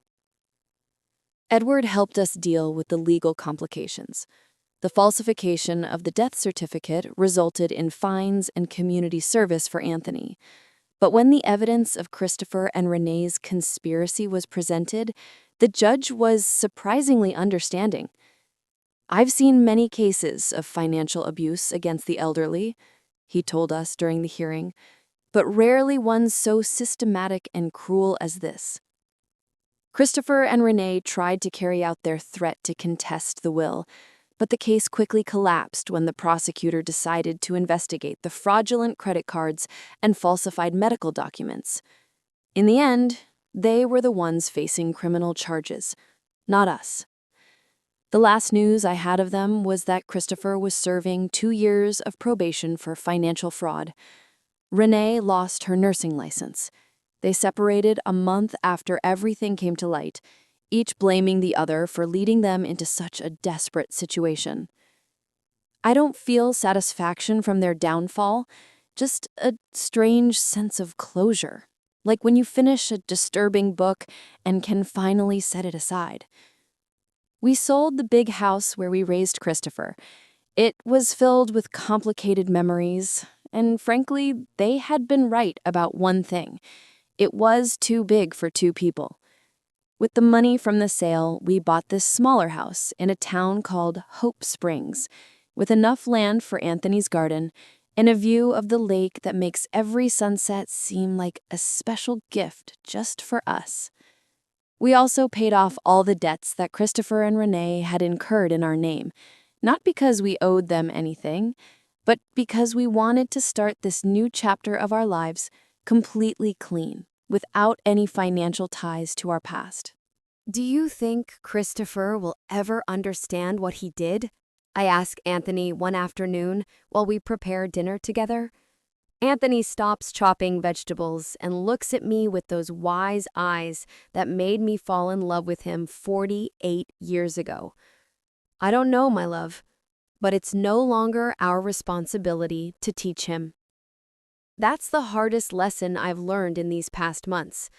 Edward helped us deal with the legal complications. The falsification of the death certificate resulted in fines and community service for Anthony. But when the evidence of Christopher and Renee's conspiracy was presented, the judge was surprisingly understanding. "I've seen many cases of financial abuse against the elderly," he told us during the hearing, "but rarely one so systematic and cruel as this." Christopher and Renee tried to carry out their threat to contest the will, but the case quickly collapsed when the prosecutor decided to investigate the fraudulent credit cards and falsified medical documents. In the end, they were the ones facing criminal charges, not us. The last news I had of them was that Christopher was serving 2 years of probation for financial fraud. Renee lost her nursing license. They separated a month after everything came to light, each blaming the other for leading them into such a desperate situation. I don't feel satisfaction from their downfall, just a strange sense of closure, like when you finish a disturbing book and can finally set it aside. We sold the big house where we raised Christopher. It was filled with complicated memories, and frankly, they had been right about one thing. It was too big for 2 people. With the money from the sale, we bought this smaller house in a town called Hope Springs, with enough land for Anthony's garden and a view of the lake that makes every sunset seem like a special gift just for us. We also paid off all the debts that Christopher and Renee had incurred in our name, not because we owed them anything, but because we wanted to start this new chapter of our lives completely clean, without any financial ties to our past. Do you think Christopher will ever understand what he did? I asked Anthony one afternoon while we prepared dinner together. Anthony stops chopping vegetables and looks at me with those wise eyes that made me fall in love with him 48 years ago. "I don't know, my love, but it's no longer our responsibility to teach him." That's the hardest lesson I've learned in these past months.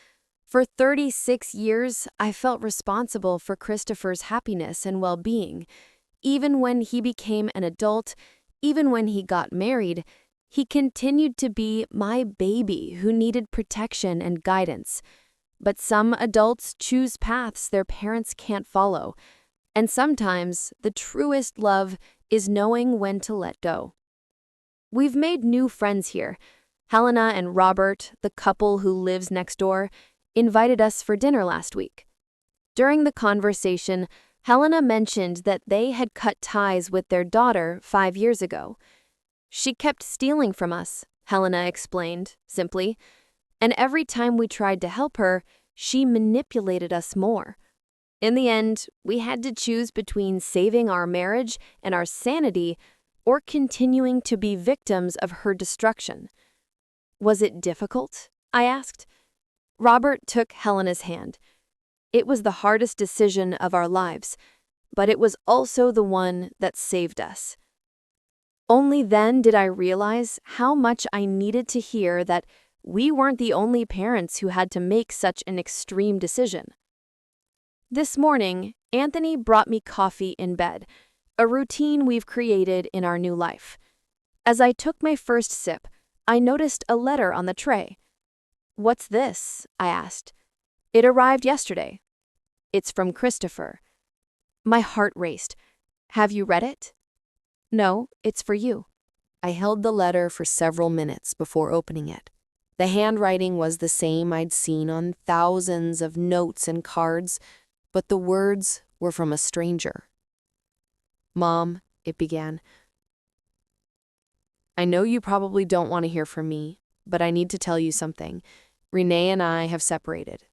For 36 years, I felt responsible for Christopher's happiness and well-being. Even when he became an adult, even when he got married, he continued to be my baby who needed protection and guidance. But some adults choose paths their parents can't follow, and sometimes the truest love is knowing when to let go. We've made new friends here. Helena and Robert, the couple who lives next door, invited us for dinner last week. During the conversation, Helena mentioned that they had cut ties with their daughter 5 years ago. "She kept stealing from us," Helena explained, simply, "and every time we tried to help her, she manipulated us more. In the end, we had to choose between saving our marriage and our sanity or continuing to be victims of her destruction." "Was it difficult?" I asked. Robert took Helena's hand. "It was the hardest decision of our lives, but it was also the one that saved us." Only then did I realize how much I needed to hear that we weren't the only parents who had to make such an extreme decision. This morning, Anthony brought me coffee in bed, a routine we've created in our new life. As I took my first sip, I noticed a letter on the tray. "What's this?" I asked. "It arrived yesterday." "It's from Christopher." My heart raced. "Have you read it?" "No, it's for you." I held the letter for several minutes before opening it. The handwriting was the same I'd seen on thousands of notes and cards, but the words were from a stranger. "Mom," it began, "I know you probably don't want to hear from me, but I need to tell you something. Renee and I have separated."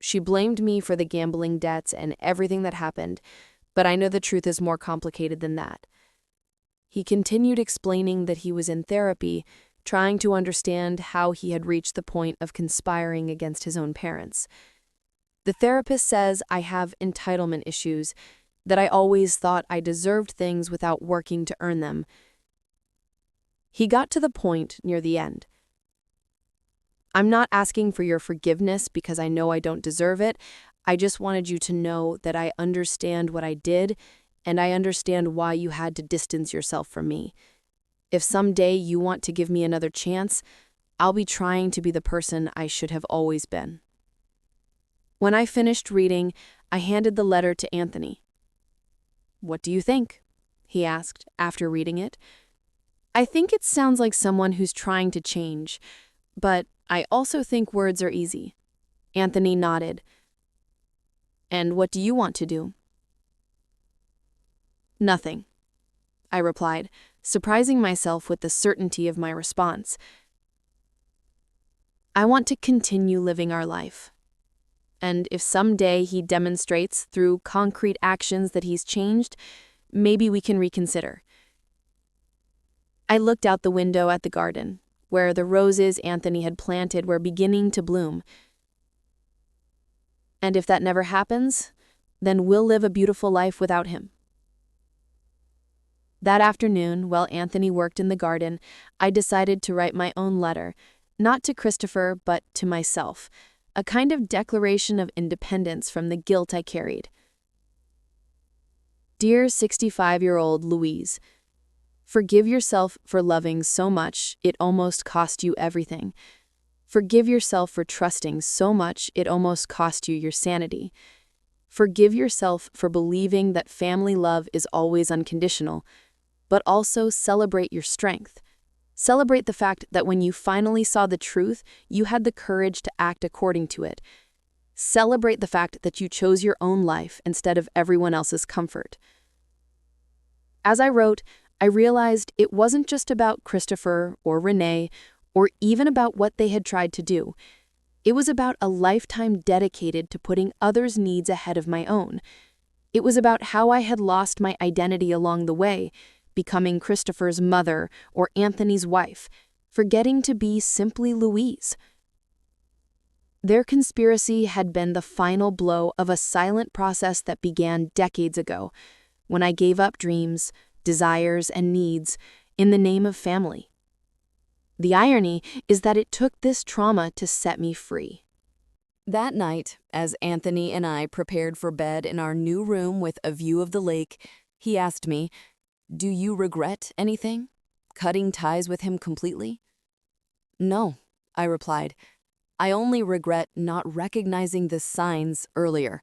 She blamed me for the gambling debts and everything that happened, but I know the truth is more complicated than that. He continued explaining that he was in therapy, trying to understand how he had reached the point of conspiring against his own parents. The therapist says I have entitlement issues, that I always thought I deserved things without working to earn them. He got to the point near the end. I'm not asking for your forgiveness because I know I don't deserve it. I just wanted you to know that I understand what I did, and I understand why you had to distance yourself from me. If someday you want to give me another chance, I'll be trying to be the person I should have always been. When I finished reading, I handed the letter to Anthony. "What do you think?" he asked after reading it. "I think it sounds like someone who's trying to change, but I also think words are easy." Anthony nodded. "And what do you want to do?" "Nothing," I replied, surprising myself with the certainty of my response. "I want to continue living our life. And if someday he demonstrates through concrete actions that he's changed, maybe we can reconsider." I looked out the window at the garden, where the roses Anthony had planted were beginning to bloom. "And if that never happens, then we'll live a beautiful life without him." That afternoon, while Anthony worked in the garden, I decided to write my own letter, not to Christopher, but to myself, a kind of declaration of independence from the guilt I carried. Dear 65-year-old Louise, forgive yourself for loving so much it almost cost you everything. Forgive yourself for trusting so much it almost cost you your sanity. Forgive yourself for believing that family love is always unconditional, but also celebrate your strength. Celebrate the fact that when you finally saw the truth, you had the courage to act according to it. Celebrate the fact that you chose your own life instead of everyone else's comfort. As I wrote, I realized it wasn't just about Christopher or Renee, or even about what they had tried to do. It was about a lifetime dedicated to putting others' needs ahead of my own. It was about how I had lost my identity along the way, becoming Christopher's mother or Anthony's wife, forgetting to be simply Louise. Their conspiracy had been the final blow of a silent process that began decades ago, when I gave up dreams, desires, and needs in the name of family. The irony is that it took this trauma to set me free. That night, as Anthony and I prepared for bed in our new room with a view of the lake, he asked me, "Do you regret anything? Cutting ties with him completely?" "No," I replied. "I only regret not recognizing the signs earlier.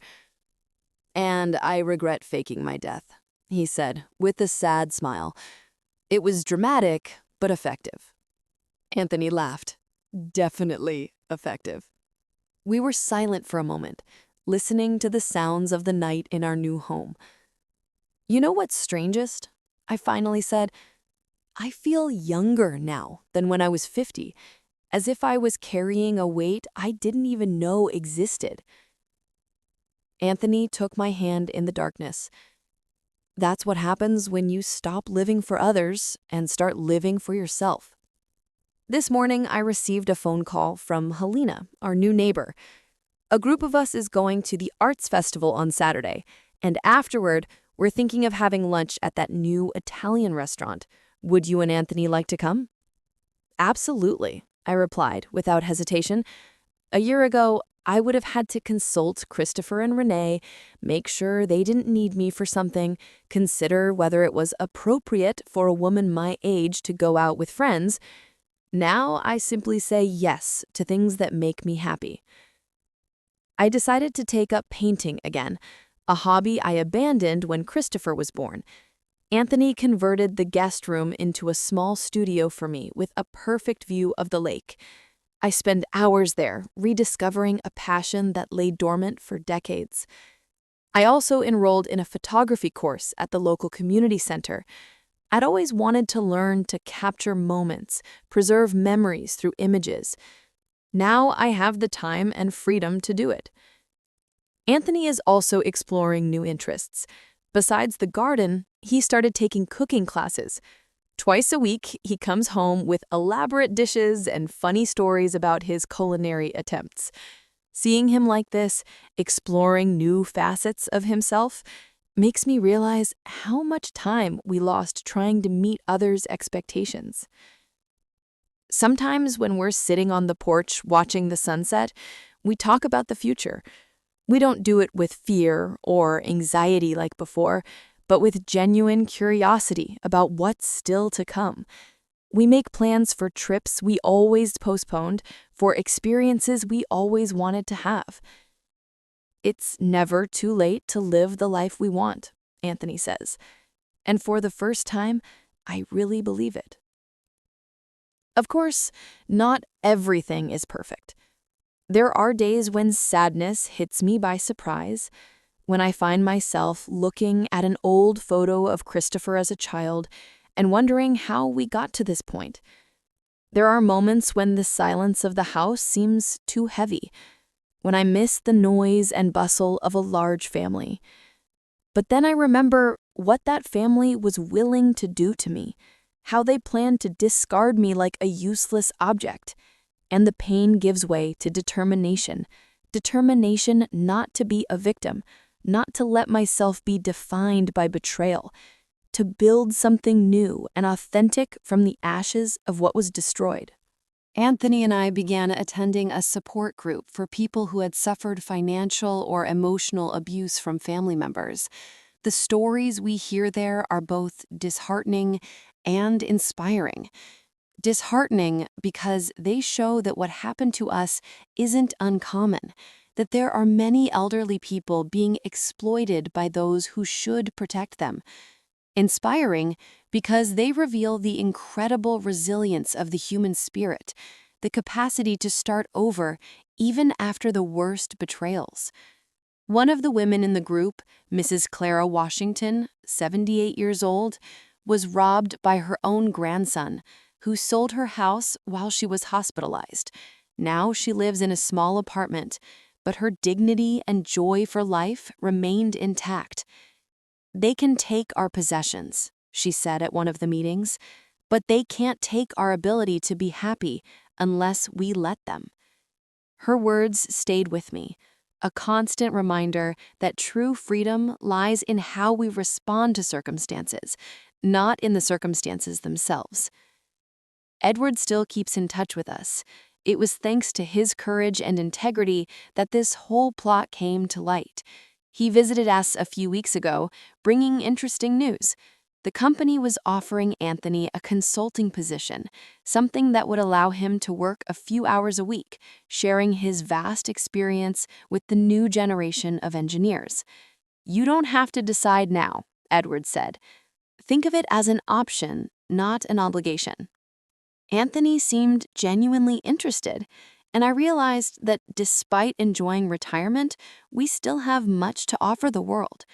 And I regret faking my death," he said, with a sad smile. "It was dramatic, but effective." Anthony laughed. "Definitely effective." We were silent for a moment, listening to the sounds of the night in our new home. "You know what's strangest?" I finally said. "I feel younger now than when I was 50, as if I was carrying a weight I didn't even know existed." Anthony took my hand in the darkness. "That's what happens when you stop living for others and start living for yourself." This morning, I received a phone call from Helena, our new neighbor. A group of us is going to the arts festival on Saturday, and afterward, we're thinking of having lunch at that new Italian restaurant. Would you and Anthony like to come? "Absolutely," I replied without hesitation. A year ago, I would have had to consult Christopher and Renee, make sure they didn't need me for something, consider whether it was appropriate for a woman my age to go out with friends. Now I simply say yes to things that make me happy. I decided to take up painting again, a hobby I abandoned when Christopher was born. Anthony converted the guest room into a small studio for me with a perfect view of the lake. I spend hours there, rediscovering a passion that lay dormant for decades. I also enrolled in a photography course at the local community center. I'd always wanted to learn to capture moments, preserve memories through images. Now I have the time and freedom to do it. Anthony is also exploring new interests. Besides the garden, he started taking cooking classes. Twice a week, he comes home with elaborate dishes and funny stories about his culinary attempts. Seeing him like this, exploring new facets of himself, makes me realize how much time we lost trying to meet others' expectations. Sometimes when we're sitting on the porch watching the sunset, we talk about the future. We don't do it with fear or anxiety like before, but with genuine curiosity about what's still to come. We make plans for trips we always postponed, for experiences we always wanted to have. It's never too late to live the life we want, Anthony says. And for the first time, I really believe it. Of course, not everything is perfect. There are days when sadness hits me by surprise, when I find myself looking at an old photo of Christopher as a child and wondering how we got to this point. There are moments when the silence of the house seems too heavy, when I miss the noise and bustle of a large family. But then I remember what that family was willing to do to me, how they planned to discard me like a useless object, and the pain gives way to determination not to be a victim, not to let myself be defined by betrayal, to build something new and authentic from the ashes of what was destroyed. Anthony and I began attending a support group for people who had suffered financial or emotional abuse from family members. The stories we hear there are both disheartening and inspiring. Disheartening because they show that what happened to us isn't uncommon, that there are many elderly people being exploited by those who should protect them. Inspiring because they reveal the incredible resilience of the human spirit, the capacity to start over even after the worst betrayals. One of the women in the group, Mrs. Clara Washington, 78 years old, was robbed by her own grandson, who sold her house while she was hospitalized. Now she lives in a small apartment, but her dignity and joy for life remained intact. "They can take our possessions," she said at one of the meetings, "but they can't take our ability to be happy unless we let them." Her words stayed with me, a constant reminder that true freedom lies in how we respond to circumstances, not in the circumstances themselves. Edward still keeps in touch with us. It was thanks to his courage and integrity that this whole plot came to light. He visited us a few weeks ago, bringing interesting news. The company was offering Anthony a consulting position, something that would allow him to work a few hours a week, sharing his vast experience with the new generation of engineers. "You don't have to decide now," Edward said. "Think of it as an option, not an obligation." Anthony seemed genuinely interested, and I realized that despite enjoying retirement, we still have much to offer the world.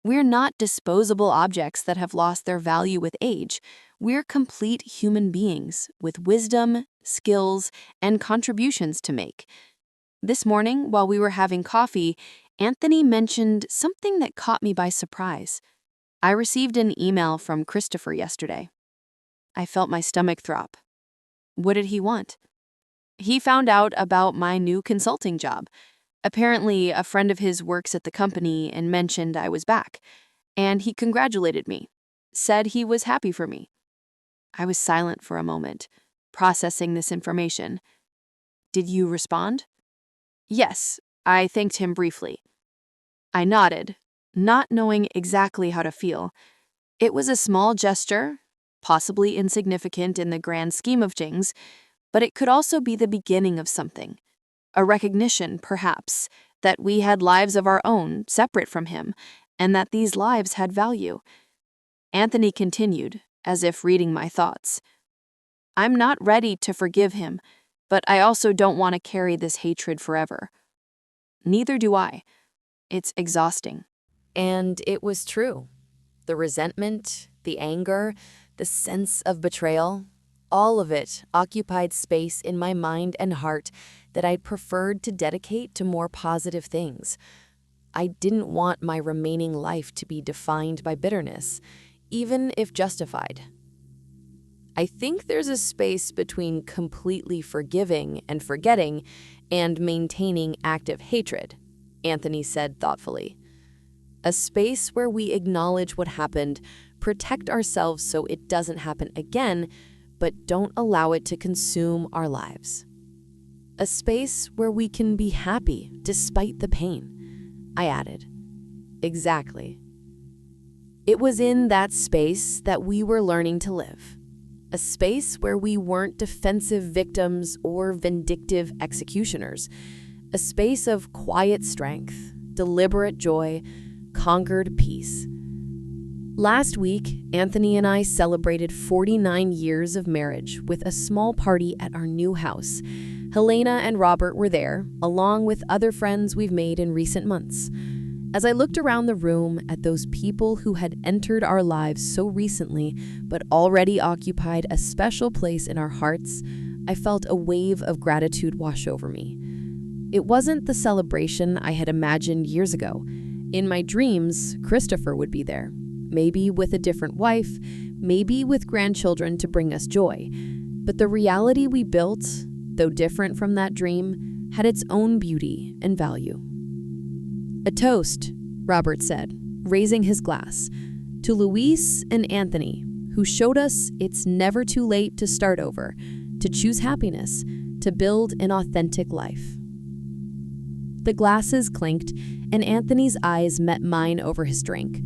We're not disposable objects that have lost their value with age. We're complete human beings with wisdom, skills, and contributions to make. This morning, while we were having coffee, Anthony mentioned something that caught me by surprise. I received an email from Christopher yesterday. I felt my stomach drop. What did he want? He found out about my new consulting job. Apparently, a friend of his works at the company and mentioned I was back, and he congratulated me, said he was happy for me. I was silent for a moment, processing this information. "Did you respond?" "Yes," I thanked him briefly. I nodded, not knowing exactly how to feel. It was a small gesture, possibly insignificant in the grand scheme of things, but it could also be the beginning of something. A recognition, perhaps, that we had lives of our own, separate from him, and that these lives had value. Anthony continued, as if reading my thoughts. "I'm not ready to forgive him, but I also don't want to carry this hatred forever." Neither do I. It's exhausting. And it was true. The resentment, the anger, the sense of betrayal, all of it occupied space in my mind and heart that I'd preferred to dedicate to more positive things. I didn't want my remaining life to be defined by bitterness, even if justified. I think there's a space between completely forgiving and forgetting and maintaining active hatred, Anthony said thoughtfully. A space where we acknowledge what happened, protect ourselves so it doesn't happen again, but don't allow it to consume our lives. A space where we can be happy despite the pain, I added. Exactly. It was in that space that we were learning to live. A space where we weren't defensive victims or vindictive executioners. A space of quiet strength, deliberate joy, conquered peace. Last week, Anthony and I celebrated 49 years of marriage with a small party at our new house. Helena and Robert were there, along with other friends we've made in recent months. As I looked around the room at those people who had entered our lives so recently but already occupied a special place in our hearts, I felt a wave of gratitude wash over me. It wasn't the celebration I had imagined years ago. In my dreams, Christopher would be there, maybe with a different wife, maybe with grandchildren to bring us joy. But the reality we built, though different from that dream, had its own beauty and value. A toast, Robert said, raising his glass, to Louise and Anthony, who showed us it's never too late to start over, to choose happiness, to build an authentic life. The glasses clinked, and Anthony's eyes met mine over his drink.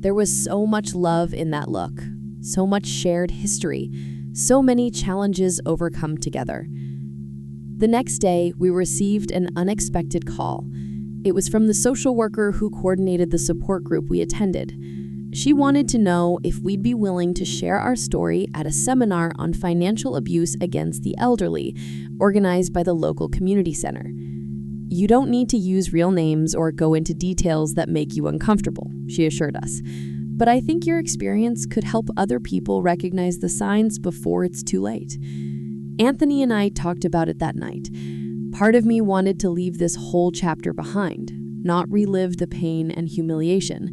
There was so much love in that look, so much shared history, so many challenges overcome together. The next day, we received an unexpected call. It was from the social worker who coordinated the support group we attended. She wanted to know if we'd be willing to share our story at a seminar on financial abuse against the elderly, organized by the local community center. You don't need to use real names or go into details that make you uncomfortable, she assured us. But I think your experience could help other people recognize the signs before it's too late. Anthony and I talked about it that night. Part of me wanted to leave this whole chapter behind, not relive the pain and humiliation.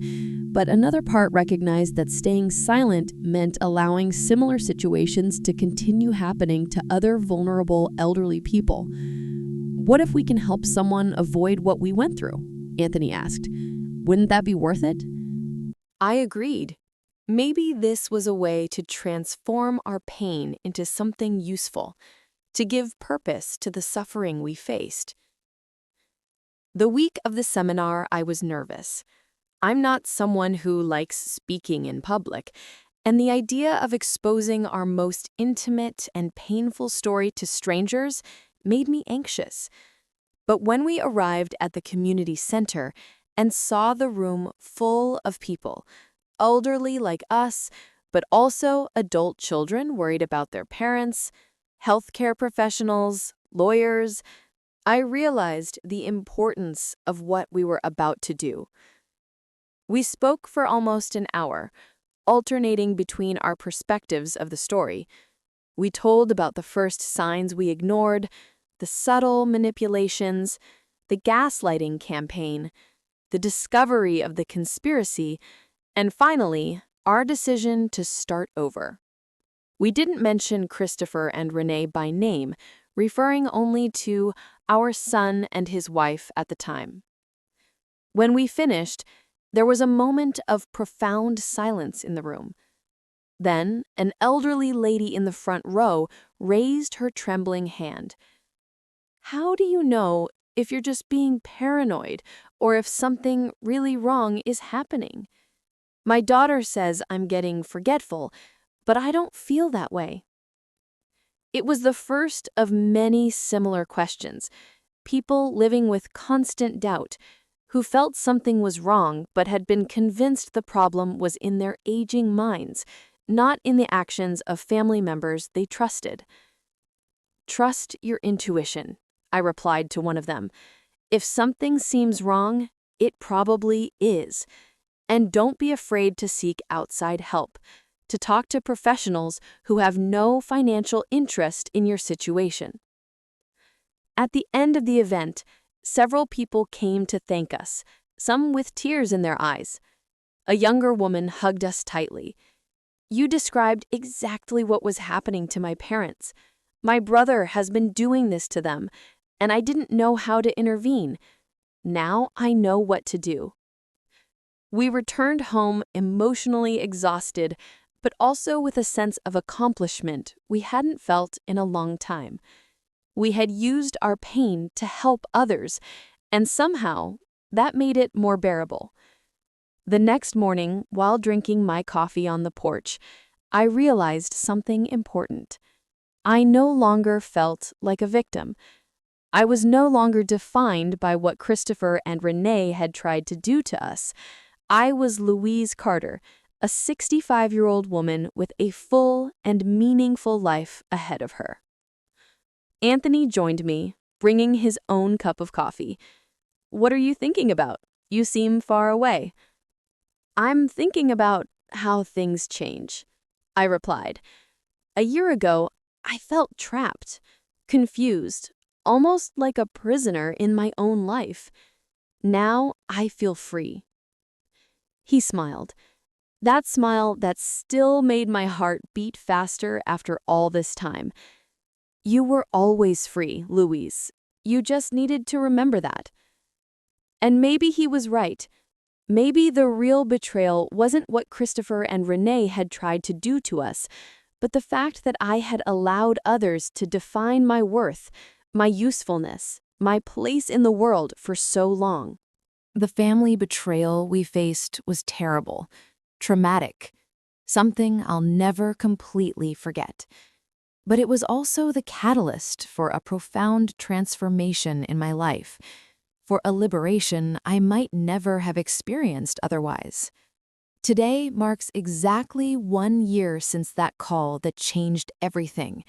But another part recognized that staying silent meant allowing similar situations to continue happening to other vulnerable elderly people. What if we can help someone avoid what we went through? Anthony asked. Wouldn't that be worth it? I agreed. Maybe this was a way to transform our pain into something useful, to give purpose to the suffering we faced. The week of the seminar, I was nervous. I'm not someone who likes speaking in public, and the idea of exposing our most intimate and painful story to strangers made me anxious. But when we arrived at the community center and saw the room full of people, elderly like us, but also adult children worried about their parents, healthcare professionals, lawyers, I realized the importance of what we were about to do. We spoke for almost an hour, alternating between our perspectives of the story. We told about the first signs we ignored, the subtle manipulations, the gaslighting campaign, the discovery of the conspiracy, and finally, our decision to start over. We didn't mention Christopher and Renee by name, referring only to our son and his wife at the time. When we finished, there was a moment of profound silence in the room. Then, an elderly lady in the front row raised her trembling hand. How do you know if you're just being paranoid or if something really wrong is happening? My daughter says I'm getting forgetful, but I don't feel that way. It was the first of many similar questions. People living with constant doubt, who felt something was wrong but had been convinced the problem was in their aging minds, not in the actions of family members they trusted. Trust your intuition, I replied to one of them. If something seems wrong, it probably is. And don't be afraid to seek outside help, to talk to professionals who have no financial interest in your situation. At the end of the event, several people came to thank us, some with tears in their eyes. A younger woman hugged us tightly. You described exactly what was happening to my parents. My brother has been doing this to them, and I didn't know how to intervene. Now I know what to do." We returned home emotionally exhausted, but also with a sense of accomplishment we hadn't felt in a long time. We had used our pain to help others, and somehow that made it more bearable. The next morning, while drinking my coffee on the porch, I realized something important. I no longer felt like a victim. I was no longer defined by what Christopher and Renee had tried to do to us. I was Louise Carter, a 65-year-old woman with a full and meaningful life ahead of her. Anthony joined me, bringing his own cup of coffee. "What are you thinking about? You seem far away." "I'm thinking about how things change," I replied. "A year ago, I felt trapped, confused, almost like a prisoner in my own life. Now I feel free." He smiled. That smile that still made my heart beat faster after all this time. "You were always free, Louise. You just needed to remember that." And maybe he was right. Maybe the real betrayal wasn't what Christopher and Renee had tried to do to us, but the fact that I had allowed others to define my worth, my usefulness, my place in the world for so long. The family betrayal we faced was terrible, traumatic, something I'll never completely forget. But it was also the catalyst for a profound transformation in my life, for a liberation I might never have experienced otherwise. Today marks exactly 1 year since that call that changed everything.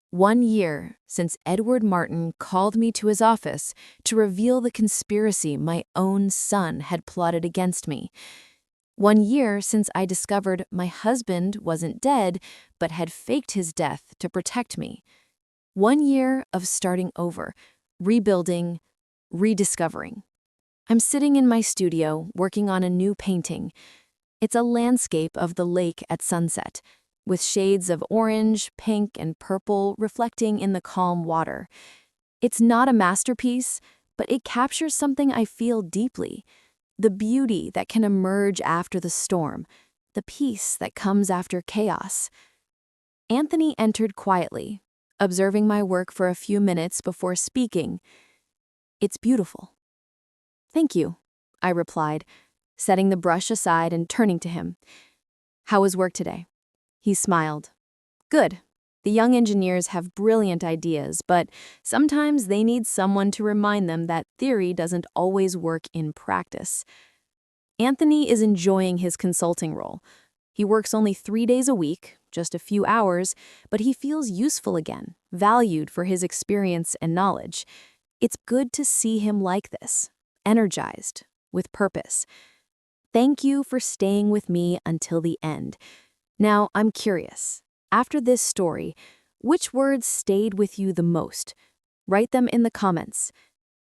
1 year since Edward Martin called me to his office to reveal the conspiracy my own son had plotted against me. 1 year since I discovered my husband wasn't dead, but had faked his death to protect me. 1 year of starting over, rebuilding, rediscovering. I'm sitting in my studio working on a new painting. It's a landscape of the lake at sunset, with shades of orange, pink, and purple reflecting in the calm water. It's not a masterpiece, but it captures something I feel deeply. The beauty that can emerge after the storm, the peace that comes after chaos. Anthony entered quietly, observing my work for a few minutes before speaking. "It's beautiful." "Thank you," I replied, setting the brush aside and turning to him. "How was work today?" He smiled. "Good. The young engineers have brilliant ideas, but sometimes they need someone to remind them that theory doesn't always work in practice." Anthony is enjoying his consulting role. He works only 3 days a week, just a few hours, but he feels useful again, valued for his experience and knowledge. It's good to see him like this, energized, with purpose. Thank you for staying with me until the end. Now, I'm curious. After this story, which words stayed with you the most? Write them in the comments.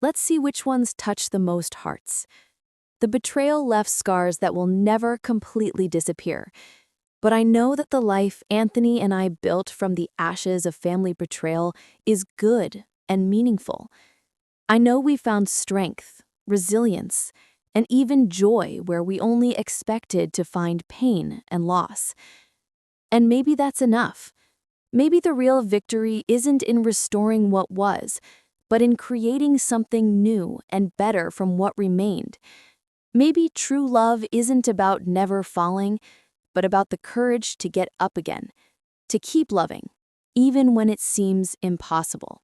Let's see which ones touch the most hearts. The betrayal left scars that will never completely disappear. But I know that the life Anthony and I built from the ashes of family betrayal is good and meaningful. I know we found strength, resilience, and even joy where we only expected to find pain and loss. And maybe that's enough. Maybe the real victory isn't in restoring what was, but in creating something new and better from what remained. Maybe true love isn't about never falling, but about the courage to get up again, to keep loving, even when it seems impossible.